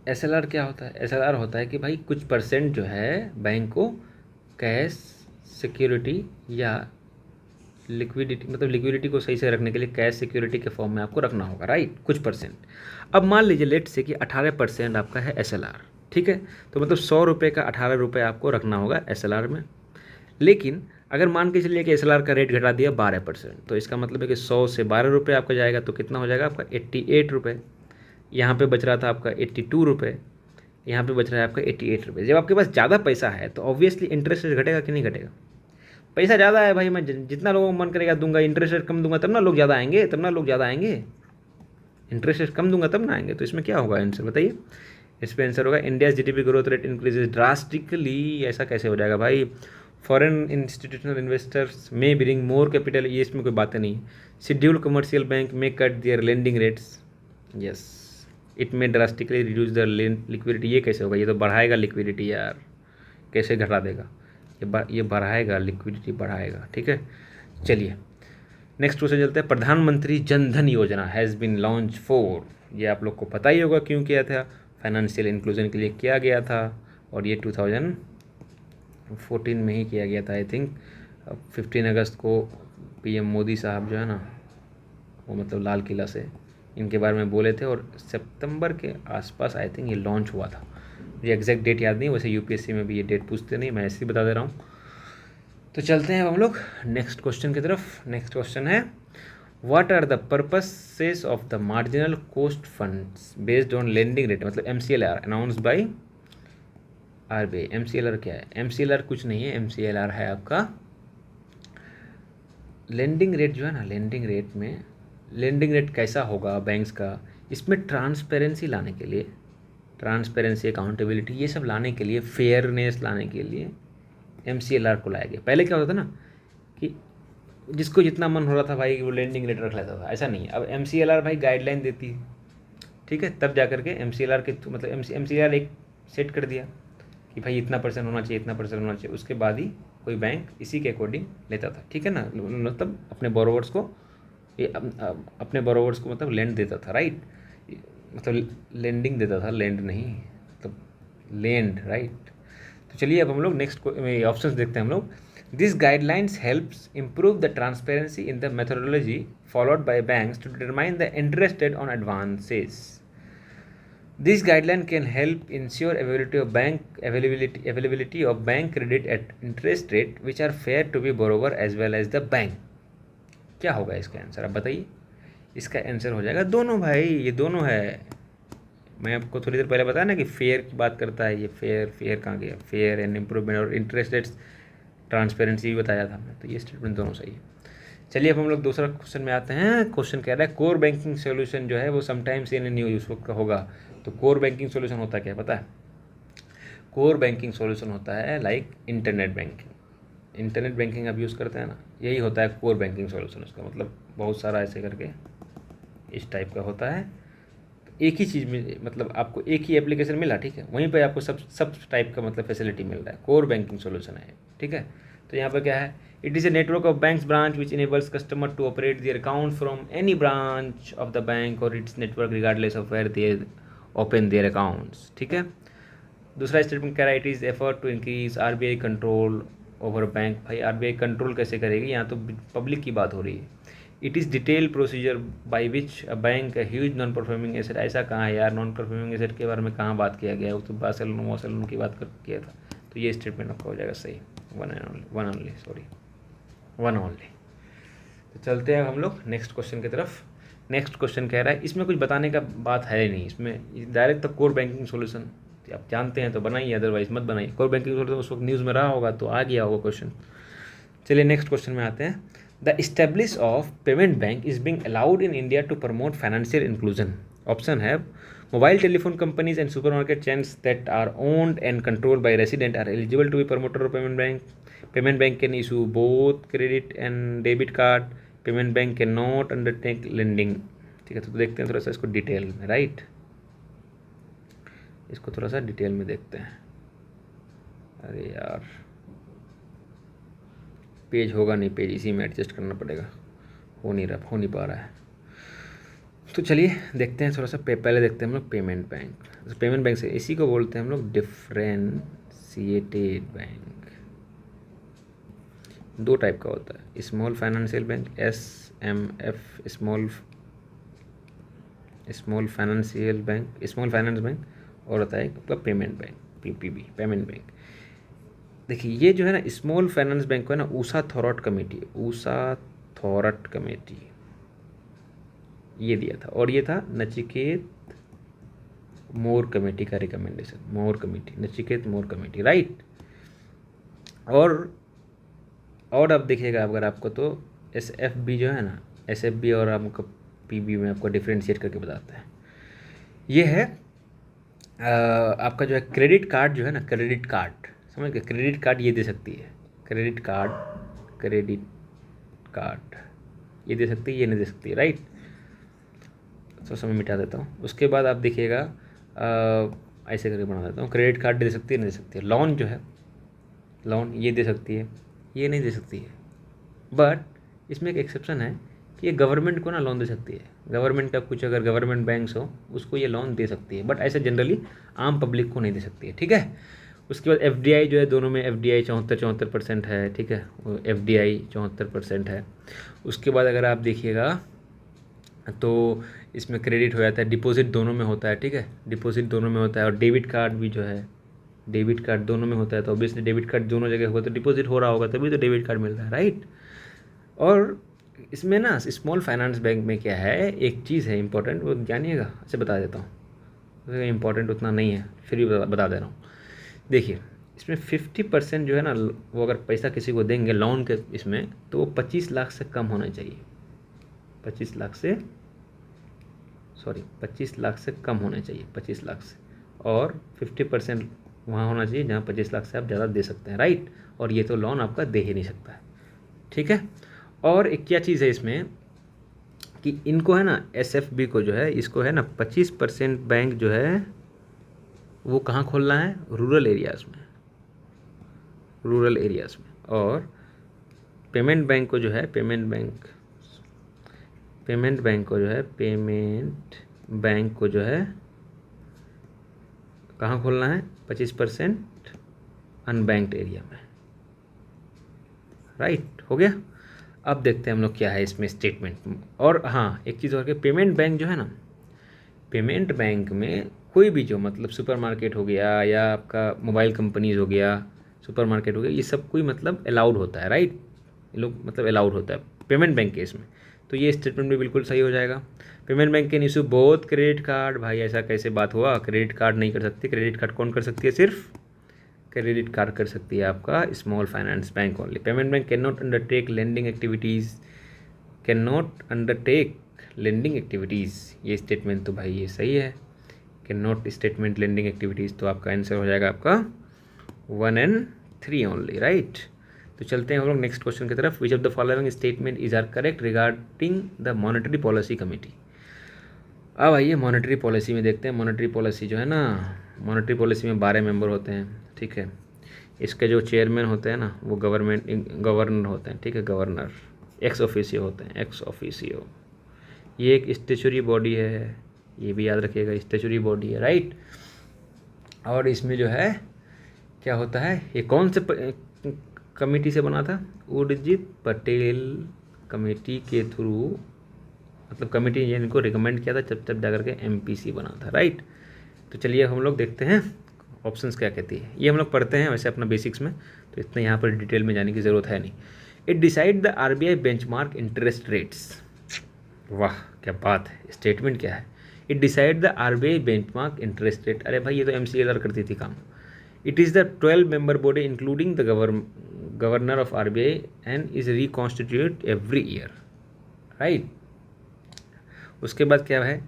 SLR क्या होता है? एसएलआर होता है कि भाई कुछ परसेंट जो है बैंक को कैश सिक्योरिटी या लिक्विडिटी, मतलब लिक्विडिटी को सही से रखने के लिए कैश सिक्योरिटी के फॉर्म में आपको रखना होगा, राइट, कुछ परसेंट। अब मान लीजिए लेट से कि 18% आपका है एसएलआर, ठीक है। तो मतलब 100 रुपये का 18 रुपये आपको रखना होगा एसएलआर में। लेकिन अगर मान के चलिए कि एसएलआर का रेट घटा दिया 12%, तो इसका मतलब है कि 100 से 12 रुपये आपका जाएगा, तो कितना हो जाएगा आपका 88 रुपये। यहाँ पे बच रहा था आपका 82 रुपये, यहाँ पे बच रहा है आपका 88 रुपये। जब आपके पास ज़्यादा पैसा है तो ऑब्वियसली इंटरेस्ट रेट घटेगा कि नहीं घटेगा? पैसा ज़्यादा है भाई, मैं जितना लोगों को मन करेगा दूंगा, इंटरेस्ट रेट कम दूंगा तब ना लोग ज़्यादा आएंगे, इंटरेस्ट रेट कम दूंगा तब ना आएंगे। तो इसमें क्या होगा आंसर बताइए? इस पर आंसर होगा India GDP growth rate increases drastically. ऐसा कैसे हो जाएगा भाई? फॉरेन इंस्टीट्यूशनल इन्वेस्टर्स में ब्रिंग मोर कैपिटल, ये इसमें कोई बातें नहीं। शेड्यूल्ड कमर्शियल बैंक में cut their lending rates, yes, it में ड्रास्टिकली रिड्यूस द लिक्विडिटी। ये कैसे होगा? ये तो बढ़ाएगा लिक्विडिटी यार, कैसे घटा देगा? ये बढ़ाएगा लिक्विडिटी, बढ़ाएगा, ठीक है। चलिए नेक्स्ट क्वेश्चन चलते हैं। प्रधानमंत्री जन धन योजना हैज़ बीन लॉन्च फॉर, ये आप लोग को पता ही होगा क्यों किया था, फाइनेंशियल इंक्लूजन के लिए किया गया था। और ये 2014 में ही किया गया था आई थिंक। 15 अगस्त को पीएम मोदी साहब जो है ना, वो मतलब लाल किला से इनके बारे में बोले थे, और सितंबर के आसपास आई थिंक ये लॉन्च हुआ था। मुझे एग्जैक्ट डेट याद नहीं, वैसे यूपीएससी में भी ये डेट पूछते नहीं, मैं ऐसे ही बता दे रहा हूँ। तो चलते हैं हम लोग नेक्स्ट क्वेश्चन की तरफ। नेक्स्ट क्वेश्चन है what are the purposes of the marginal cost funds based on lending rate, मतलब MCLR announced by RBI। MCLR क्या है? MCLR कुछ नहीं है, MCLR है आपका लेंडिंग रेट जो है ना, लेंडिंग रेट में, लेंडिंग रेट कैसा होगा बैंक्स का, इसमें ट्रांसपेरेंसी लाने के लिए ट्रांसपेरेंसी, अकाउंटेबिलिटी, ये सब लाने के लिए, फेयरनेस लाने के लिए MCLR को लाया गया। पहले क्या होता था ना कि जिसको जितना मन हो रहा था भाई वो लेंडिंग रेट रख लेता था, ऐसा नहीं है। अब MCLR भाई गाइडलाइन देती है, ठीक है, तब जा करके MCLR के मतलब MCLR एक सेट कर दिया कि भाई इतना % होना चाहिए, इतना % होना चाहिए, उसके बाद ही कोई बैंक इसी के अकॉर्डिंग लेता था, ठीक है ना, मतलब अपने बोरोवर्स को मतलब लेंड देता था, राइट, मतलब लेंडिंग देता था, लेंड नहीं, मतलब लेंड, राइट। तो चलिए अब हम लोग नेक्स्ट ऑप्शंस देखते हैं हम लोग। This guidelines helps improve the transparency in the methodology followed by banks to determine the interest rate on advances. This guideline can help ensure availability of bank credit at interest rate which are fair to be borrower as well as the bank। क्या होगा इसका आंसर, आप बताइए। इसका आंसर हो जाएगा दोनों भाई, ये दोनों है। मैं आपको थोड़ी देर पहले बताया ना कि फेयर की बात करता है, ये फेयर कहाँ गया, फेयर एंड इम्प्रूवमेंट, और इंटरेस्ट रेट्स ट्रांसपेरेंसी भी बताया था मैं, तो ये स्टेटमेंट दोनों सही है। चलिए अब हम लोग दूसरा क्वेश्चन में आते हैं। क्वेश्चन कह रहा है कोर बैंकिंग सोल्यूशन जो है वो समटाइम्स इन न्यू यूज होगा। तो कोर बैंकिंग सोल्यूशन होता क्या है पता है? कोर बैंकिंग सोल्यूशन होता है like internet banking. Internet banking आप यूज़ करते हैं ना, यही होता है कोर बैंकिंग सोल्यूशन। उसका मतलब बहुत सारा ऐसे करके इस टाइप का होता है। तो एक ही चीज़ में मतलब आपको एक ही एप्लीकेशन मिला, ठीक है, वहीं पे आपको सब टाइप का मतलब फैसिलिटी मिल रहा है, कोर बैंकिंग सोल्यूशन है, ठीक है। तो यहाँ पर क्या है, it is a network of banks branch which enables customer to operate their account from any branch of the bank और its network regardless of where they open their accounts, ठीक है। दूसरा स्टेटमेंट कह रहा है it is effort to increase RBI control over bank. भाई RBI कंट्रोल कैसे करेगी, यहाँ तो पब्लिक की बात हो रही है। It is detail procedure by which a bank huge non performing asset. ऐसा कहाँ है यार, नॉन परफॉर्मिंग एसेट के बारे में कहाँ बात किया गया है, वो तो बार्सिलोना की बात कर किया था। तो ये स्टेटमेंट आपका हो जाएगा सही, वन ओनली। तो चलते हैं हम लोग नेक्स्ट क्वेश्चन की तरफ। नेक्स्ट क्वेश्चन कह रहा है, इसमें कुछ बताने का बात है ही नहीं, इसमें डायरेक्ट तो कोर बैंकिंग सोल्यूशन आप जानते हैं तो बनाइए, अदरवाइज मत बनाइए। कोर बैंकिंग सोल्यूशन उस वक्त न्यूज़ में रहा होगा तो आ गया होगा क्वेश्चन। चलिए नेक्स्ट क्वेश्चन में आते हैं। The establish of payment bank is being allowed in India to promote financial inclusion. Option है mobile telephone companies and supermarket chains that are owned and controlled by resident are eligible to be promoter of payment bank. Payment bank can issue both credit and debit card. Payment bank can not undertake lending. ठीक है, तो देखते हैं थोड़ा सा इसको डिटेल में, राइट, इसको थोड़ा सा डिटेल में देखते हैं। अरे यार पेज होगा नहीं, पेज इसी में एडजस्ट करना पड़ेगा, हो नहीं पा रहा है। तो चलिए देखते हैं थोड़ा सा पहले देखते हैं हम लोग पेमेंट बैंक। तो पेमेंट बैंक से इसी को बोलते हैं हम लोग डिफरेंशिएटेड बैंक। दो टाइप का होता है, small financial bank SMF, small finance bank, और होता है आपका payment bank PPB, payment bank. देखिए ये जो है ना स्मॉल फाइनेंस बैंक को है ना ऊषा थॉरट कमेटी ये दिया था, और ये था नचिकेत मोर कमेटी का रिकमेंडेशन, नचिकेत मोर कमेटी, राइट। और अब देखिएगा अगर आपको तो SFB जो है ना, SFB और आपको PB में आपको डिफ्रेंशिएट करके बताता है। ये है आपका जो है क्रेडिट कार्ड जो है ना, क्रेडिट कार्ड समझ गए, क्रेडिट कार्ड ये दे सकती है, क्रेडिट कार्ड ये दे सकती है, ये नहीं दे सकती है, राइट। तो समय मिटा देता हूँ। उसके बाद आप देखिएगा ऐसे करके बना देता हूँ, क्रेडिट कार्ड दे सकती है, नहीं दे सकती है। लोन जो है, लोन ये दे सकती है, ये नहीं दे सकती है। बट इसमें एक एक्सेप्शन है कि ये गवर्नमेंट को ना लोन दे सकती है। गवर्नमेंट का कुछ अगर गवर्नमेंट बैंक्स हो उसको ये लोन दे सकती है, बट ऐसे जनरली आम पब्लिक को नहीं दे सकती है, ठीक है। उसके बाद FDI जो है, दोनों में FDI 74% है, ठीक है, FDI 74% है। उसके बाद अगर आप देखिएगा तो इसमें क्रेडिट हो जाता है, डिपॉजिट दोनों में होता है, ठीक है, डिपॉजिट दोनों में होता है। और डेबिट कार्ड भी जो है, डेबिट कार्ड दोनों में होता है। तो ऑब्वियसली डेबिट कार्ड दोनों जगह होगा तो डिपॉजिट हो रहा होगा, तभी तो डेबिट कार्ड मिल रहा है, राइट। और इसमें ना स्मॉल फाइनेंस बैंक में क्या है, एक चीज़ है इंपॉर्टेंट, वो जानिएगा, अच्छा बता देता हूँ, इंपॉर्टेंट उतना नहीं है फिर भी बता दे रहा हूँ। देखिए इसमें 50% जो है ना, वो अगर पैसा किसी को देंगे लोन के इसमें, तो वो 25 लाख से कम होना चाहिए, 25 लाख से कम होना चाहिए, 25 लाख से। और 50% वहाँ होना चाहिए जहाँ 25 लाख से आप ज़्यादा दे सकते हैं, राइट। और ये तो लोन आपका दे ही नहीं सकता है, ठीक है। और एक क्या चीज़ है इसमें कि इनको है ना, SFB को जो है, इसको है ना 25% बैंक जो है वो कहाँ खोलना है, रूरल एरियाज़ में, रूरल एरियाज़ में। और पेमेंट बैंक को जो है, पेमेंट बैंक को जो है, पेमेंट बैंक को जो है कहाँ खोलना है, 25% अनबैंक्ड एरिया में, राइट। हो गया। अब देखते हैं हम लोग क्या है इसमें स्टेटमेंट। और हाँ, एक चीज़ और कि पेमेंट बैंक जो है ना, पेमेंट बैंक में कोई भी जो मतलब सुपरमार्केट हो गया या आपका मोबाइल कंपनीज हो गया, सुपरमार्केट हो गया, ये सब कोई मतलब अलाउड होता है, राइट। ये लोग मतलब अलाउड होता है पेमेंट बैंक केस में। तो ये स्टेटमेंट भी बिल्कुल सही हो जाएगा। Payment bank can issue both credit card, भाई ऐसा कैसे बात हुआ, क्रेडिट कार्ड नहीं कर सकती। क्रेडिट कार्ड कौन कर सकती है, सिर्फ क्रेडिट कार्ड कर सकती है आपका small finance bank only. Payment bank can not undertake lending activities, can not undertake lending activities. ये स्टेटमेंट तो भाई ये सही है, can not statement lending activities, तो आपका आंसर हो जाएगा आपका 1 and 3 ओनली, राइट। तो चलते हैं हम लोग नेक्स्ट क्वेश्चन की तरफ। Which of the following statement is are correct regarding the monetary policy committee. अब आइए मॉनेटरी पॉलिसी में देखते हैं। मॉनेटरी पॉलिसी जो है ना, मॉनेटरी पॉलिसी में 12 मेंबर होते हैं, ठीक है। इसके जो चेयरमैन होते हैं ना वो गवर्नर होते हैं, ठीक है, गवर्नर एक्स ऑफिसियो होते हैं, एक्स ऑफिसियो। ये एक स्टेचुरी बॉडी है, ये भी याद रखिएगा, स्टेचुरी बॉडी है, राइट। और इसमें जो है क्या होता है, ये कौन से कमेटी से बना था, उर्जित पटेल कमेटी के थ्रू, मतलब कमेटी ने इनको रिकमेंड किया था, तब जा करके MPC बना था, राइट। तो चलिए हम लोग देखते हैं ऑप्शंस क्या कहती है। ये हम लोग पढ़ते हैं वैसे अपना बेसिक्स में, तो इतना यहाँ पर डिटेल में जाने की ज़रूरत है नहीं। It decide the RBI benchmark interest rates. वाह क्या बात है, स्टेटमेंट क्या है, it decide the RBI benchmark interest rate. अरे भाई ये तो MCLR करती थी काम। It is the 12 member body including the governor of RBI and is reconstitute every year, right. उसके बाद क्या है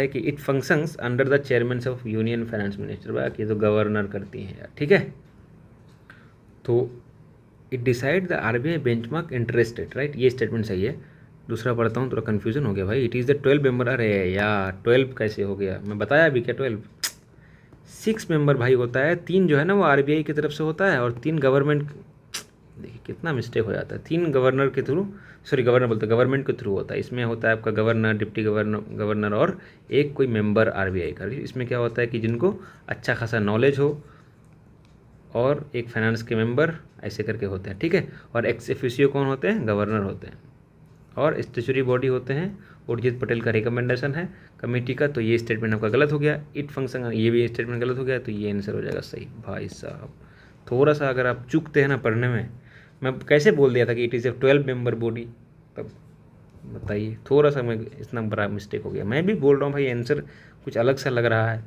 कि it functions under the chairman of union finance minister. भाई ये तो गवर्नर करती हैं यार, ठीक है। तो it decide the RBI benchmark interest rate, right, ये स्टेटमेंट सही है। दूसरा पढ़ता हूँ, थोड़ा कन्फ्यूजन हो गया भाई। इट इज़ द 12 मेंबर, अरे यार 12 कैसे हो गया, मैं बताया अभी क्या 12, 6 मेंबर भाई होता है। 3 जो है ना वो RBI की तरफ से होता है और 3 गवर्नमेंट, देखिए कितना मिस्टेक हो जाता है, 3 गवर्नर के थ्रू, सॉरी गवर्नर बोलते गवर्नमेंट के थ्रू होता है। इसमें होता है आपका गवर्नर, डिप्टी गवर्नर और एक कोई मेंबर RBI का। इसमें क्या होता है कि जिनको अच्छा खासा नॉलेज हो और एक फाइनेंस के मेंबर ऐसे करके होते हैं, ठीक है। और एक्स ऑफिशियो कौन होते हैं, गवर्नर होते हैं। और स्टेचुरी बॉडी होते हैं, उर्जित पटेल का रिकमेंडेशन है कमेटी का। तो ये स्टेटमेंट आपका गलत हो गया, इट फंक्शन, ये भी स्टेटमेंट गलत हो गया, तो ये आंसर हो जाएगा सही। भाई साहब थोड़ा सा अगर आप चूकते हैं ना पढ़ने में, मैं कैसे बोल दिया था कि it is A 12 member body, तब बताइए, थोड़ा सा मैं इतना बड़ा मिस्टेक हो गया। मैं भी बोल रहा हूँ भाई आंसर कुछ अलग सा लग रहा है,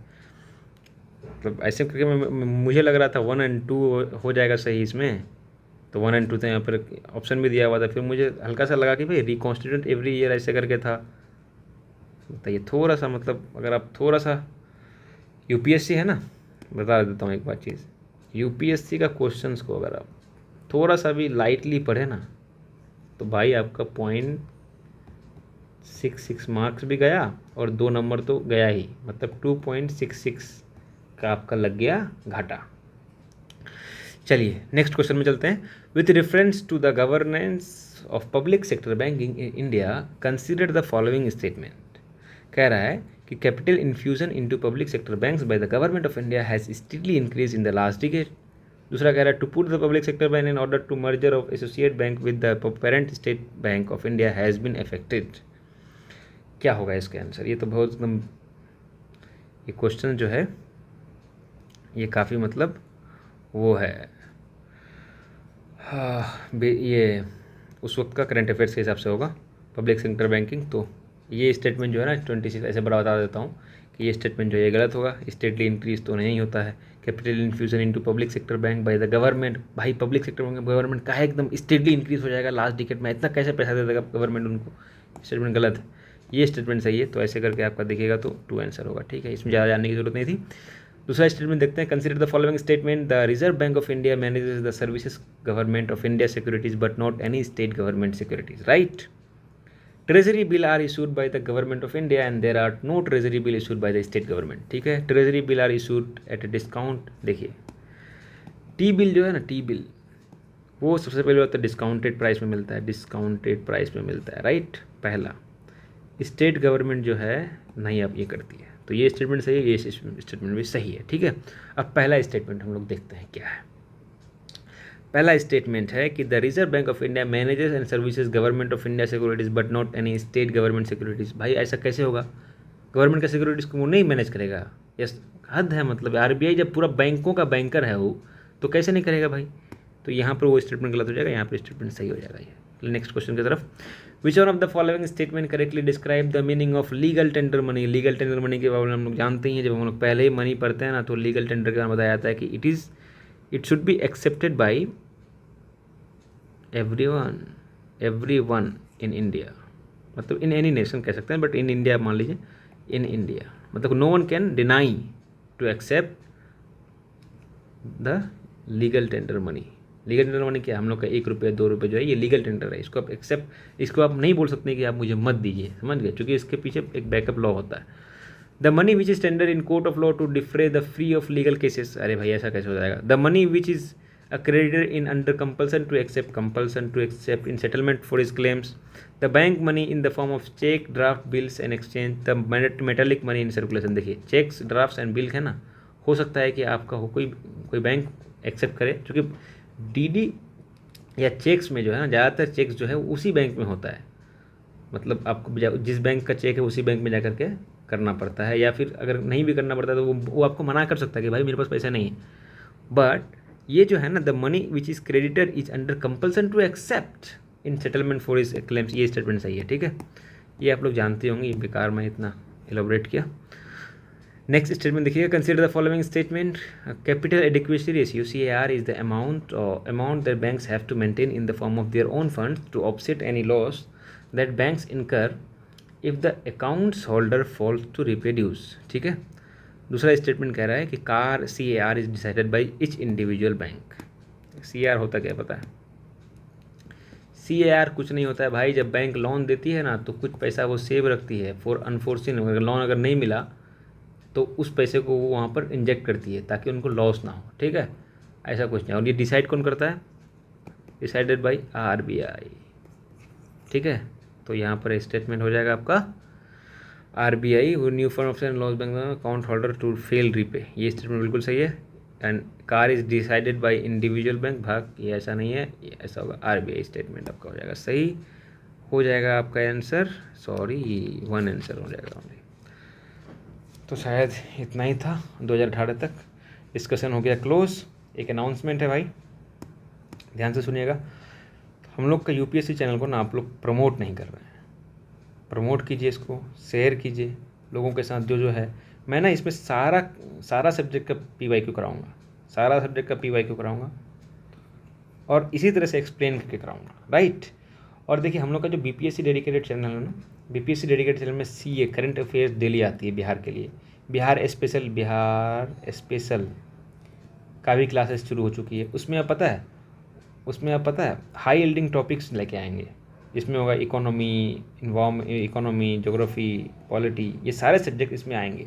मतलब ऐसे करके मुझे लग रहा था 1 and 2 हो जाएगा सही इसमें, तो 1 and 2 तो यहाँ पर ऑप्शन भी दिया हुआ था। फिर मुझे हल्का सा लगा कि भाई रिकॉन्स्टिट्यूट एवरी ईयर ऐसे करके था। बताइए थोड़ा सा, मतलब अगर आप थोड़ा सा UPSC है ना, बता देता हूँ एक बात चीज़, UPSC का क्वेश्चंस को अगर आप थोड़ा सा भी लाइटली पढ़े ना, तो भाई आपका 0.66 मार्क्स भी गया और 2 नंबर तो गया ही, मतलब 2.66 का आपका लग गया घाटा। चलिए नेक्स्ट क्वेश्चन में चलते हैं। With reference to the governance of public sector banking in India consider the following statement. कह रहा है कि capital infusion into public sector banks by the government of India has steadily increase in the last decade. दूसरा कह रहा है to put the public sector bank in order to merger of associate bank with the parent State Bank of India has been affected. क्या होगा इसका आंसर, ये तो बहुत एकदम, ये क्वेश्चन जो है ये काफ़ी मतलब वो है, हाँ ये उस वक्त का करंट अफेयर्स के हिसाब से होगा, पब्लिक सेक्टर बैंकिंग। तो ये स्टेटमेंट जो है ना 26 ऐसे बड़ा बता देता हूँ कि ये स्टेटमेंट जो है ये गलत होगा। स्टेटली इंक्रीज तो नहीं होता है, capital infusion into public sector bank by the government, भाई पब्लिक सेक्टर बैंक गवर्नमेंट का है एकदम स्टेटली इंक्रीज हो जाएगा लास्ट डिकेड में, इतना कैसे पैसा दे देगा गवर्नमेंट उनको, स्टेटमेंट गलत है। ये स्टेटमेंट सही है, तो ऐसे करके आपका दिखेगा तो ट्रू आंसर होगा। ठीक है, इसमें ज़्यादा जानने की जरूरत नहीं थी। दूसरा स्टेटमेंट देखते हैं। Consider the following statement, the reserve bank of India manages the services government of India securities but not any state government securities, right. Treasury bill are issued by the government of India and there are no treasury bill issued by the state government. ठीक है, treasury bill are issued at a discount. देखिए टी बिल जो है ना, टी बिल वो सबसे पहले होता है डिस्काउंटेड प्राइस में मिलता है, डिस्काउंटेड प्राइस में मिलता है, राइट। पहला स्टेट गवर्नमेंट जो है नहीं अब ये करती है, तो ये स्टेटमेंट सही है, ये स्टेटमेंट भी सही है। ठीक है, अब पहला स्टेटमेंट हम लोग देखते हैं क्या है। पहला स्टेटमेंट है कि the reserve bank of India manages and services government of India securities but not any state government securities. भाई ऐसा कैसे होगा, गवर्नमेंट का सिक्योरिटीज को वो नहीं मैनेज करेगा? यस, हद है। मतलब आरबीआई जब पूरा बैंकों का बैंकर है वो, तो कैसे नहीं करेगा भाई? तो यहाँ पर वो स्टेटमेंट गलत हो जाएगा, यहाँ पर स्टेटमेंट सही हो जाएगा। ये नेक्स्ट क्वेश्चन की तरफ। Which one of the following statement correctly describe the meaning of legal tender money. Legal tender money के बारे में हम लोग जानते ही हैं, जब हम लोग पहले ही मनी पढ़ते हैं ना, तो लीगल टेंडर के बारे में बताया जाता है कि it should be accepted by everyone in India, मतलब इन एनी नेशन कह सकते हैं, बट इन इंडिया मान लीजिए, इन इंडिया मतलब no one can deny to accept the legal tender money. Legal tender money क्या, हम लोग का 1 रुपये 2 रुपये जो है ये लीगल टेंडर है, इसको आप एक्सेप्ट, इसको आप नहीं बोल सकते कि आप मुझे मत दीजिए, समझ गए, क्योंकि इसके पीछे एक बैकअप लॉ होता है। The money which is tender in court of law to defray the free of legal cases. अरे भाई ऐसा कैसे हो जाएगा? The money which is a creditor in under compulsion to accept in settlement for his claims, the bank money in the form of check, draft, bills and exchange, the metallic money in circulation। देखिए चेक्स, ड्राफ्ट्स एंड बिल है ना, हो सकता है कि आपका हो कोई बैंक एक्सेप्ट करे, क्योंकि डीडी या चेक्स में जो है ना, ज़्यादातर चेक्स जो है उसी बैंक में होता है, मतलब आपको जिस बैंक का चेक है उसी बैंक में जा करके करना पड़ता है, या फिर अगर नहीं भी करना पड़ता है तो वो आपको मना कर सकता है कि भाई मेरे पास पैसा नहीं है। बट ये जो है ना, the money which is creditor is under compulsion to accept in settlement for his claims, ये स्टेटमेंट सही है। ठीक है, ये आप लोग जानते होंगे, ये बेकार मैं इतना एलोबरेट किया। नेक्स्ट स्टेटमेंट देखिएगा। Consider the following statement, capital adequacy ratio CAR is the amount that banks have to maintain in the form of their own funds to offset any loss that banks incur if the accounts holder falls to repay dues. ठीक है, दूसरा स्टेटमेंट कह रहा है कि CAR is decided by each individual bank. CAR होता क्या पता है? CAR कुछ नहीं होता है भाई, जब बैंक लोन देती है ना तो कुछ पैसा वो सेव रखती है फॉर अनफोर्सिन, लोन अगर नहीं मिला तो उस पैसे को वो वहाँ पर इंजेक्ट करती है ताकि उनको लॉस ना हो। ठीक है, ऐसा कुछ नहीं। और ये डिसाइड कौन करता है? Decided by RBI। ठीक है, तो यहाँ पर स्टेटमेंट हो जाएगा आपका RBI वो new form of loss bank account holder to fail repay, ये स्टेटमेंट बिल्कुल सही है। And CAR is decided by individual bank, भाग ये ऐसा नहीं है, ये ऐसा होगा। RBI स्टेटमेंट आपका हो जाएगा सही, हो जाएगा आपका आंसर, सॉरी 1 आंसर हो जाएगा ओनली। तो शायद इतना ही था 2018 तक, डिस्कशन हो गया क्लोज। एक अनाउंसमेंट है भाई, ध्यान से सुनिएगा। हम लोग का UPSC चैनल को ना आप लोग प्रमोट नहीं कर रहे हैं, प्रमोट कीजिए, इसको शेयर कीजिए लोगों के साथ। जो है मैं ना इसमें सारा सब्जेक्ट का PYQ कराऊंगा, सारा सब्जेक्ट का PYQ कराऊंगा और इसी तरह से एक्सप्लेन करके कराऊंगा, राइट। और देखिए हम लोग का जो BPSC डेडिकेटेड चैनल है ना, BPSC डेडिकेटेड चैनल में CA करंट अफेयर्स डेली आती है बिहार के लिए। बिहार स्पेशल का भी क्लासेस शुरू हो चुकी है। उसमें आप पता है हाई यील्डिंग टॉपिक्स लेके आएंगे, जिसमें होगा इकोनॉमी, ज्योग्राफी, पॉलिटी, ये सारे सब्जेक्ट इसमें आएंगे।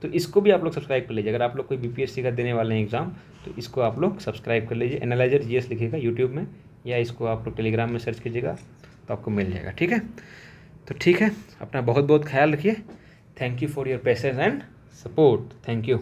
तो इसको भी आप लोग सब्सक्राइब कर लीजिए। अगर आप लोग कोई BPSC का देने वाले हैं एग्ज़ाम, तो इसको आप लोग सब्सक्राइब कर लीजिए। एनालाइजर GS लिखिएगा यूट्यूब में, या इसको आप लोग टेलीग्राम में सर्च कीजिएगा तो आपको मिल जाएगा। ठीक है, तो ठीक है, अपना बहुत बहुत ख्याल रखिए। Thank you for your patience and support. Thank you.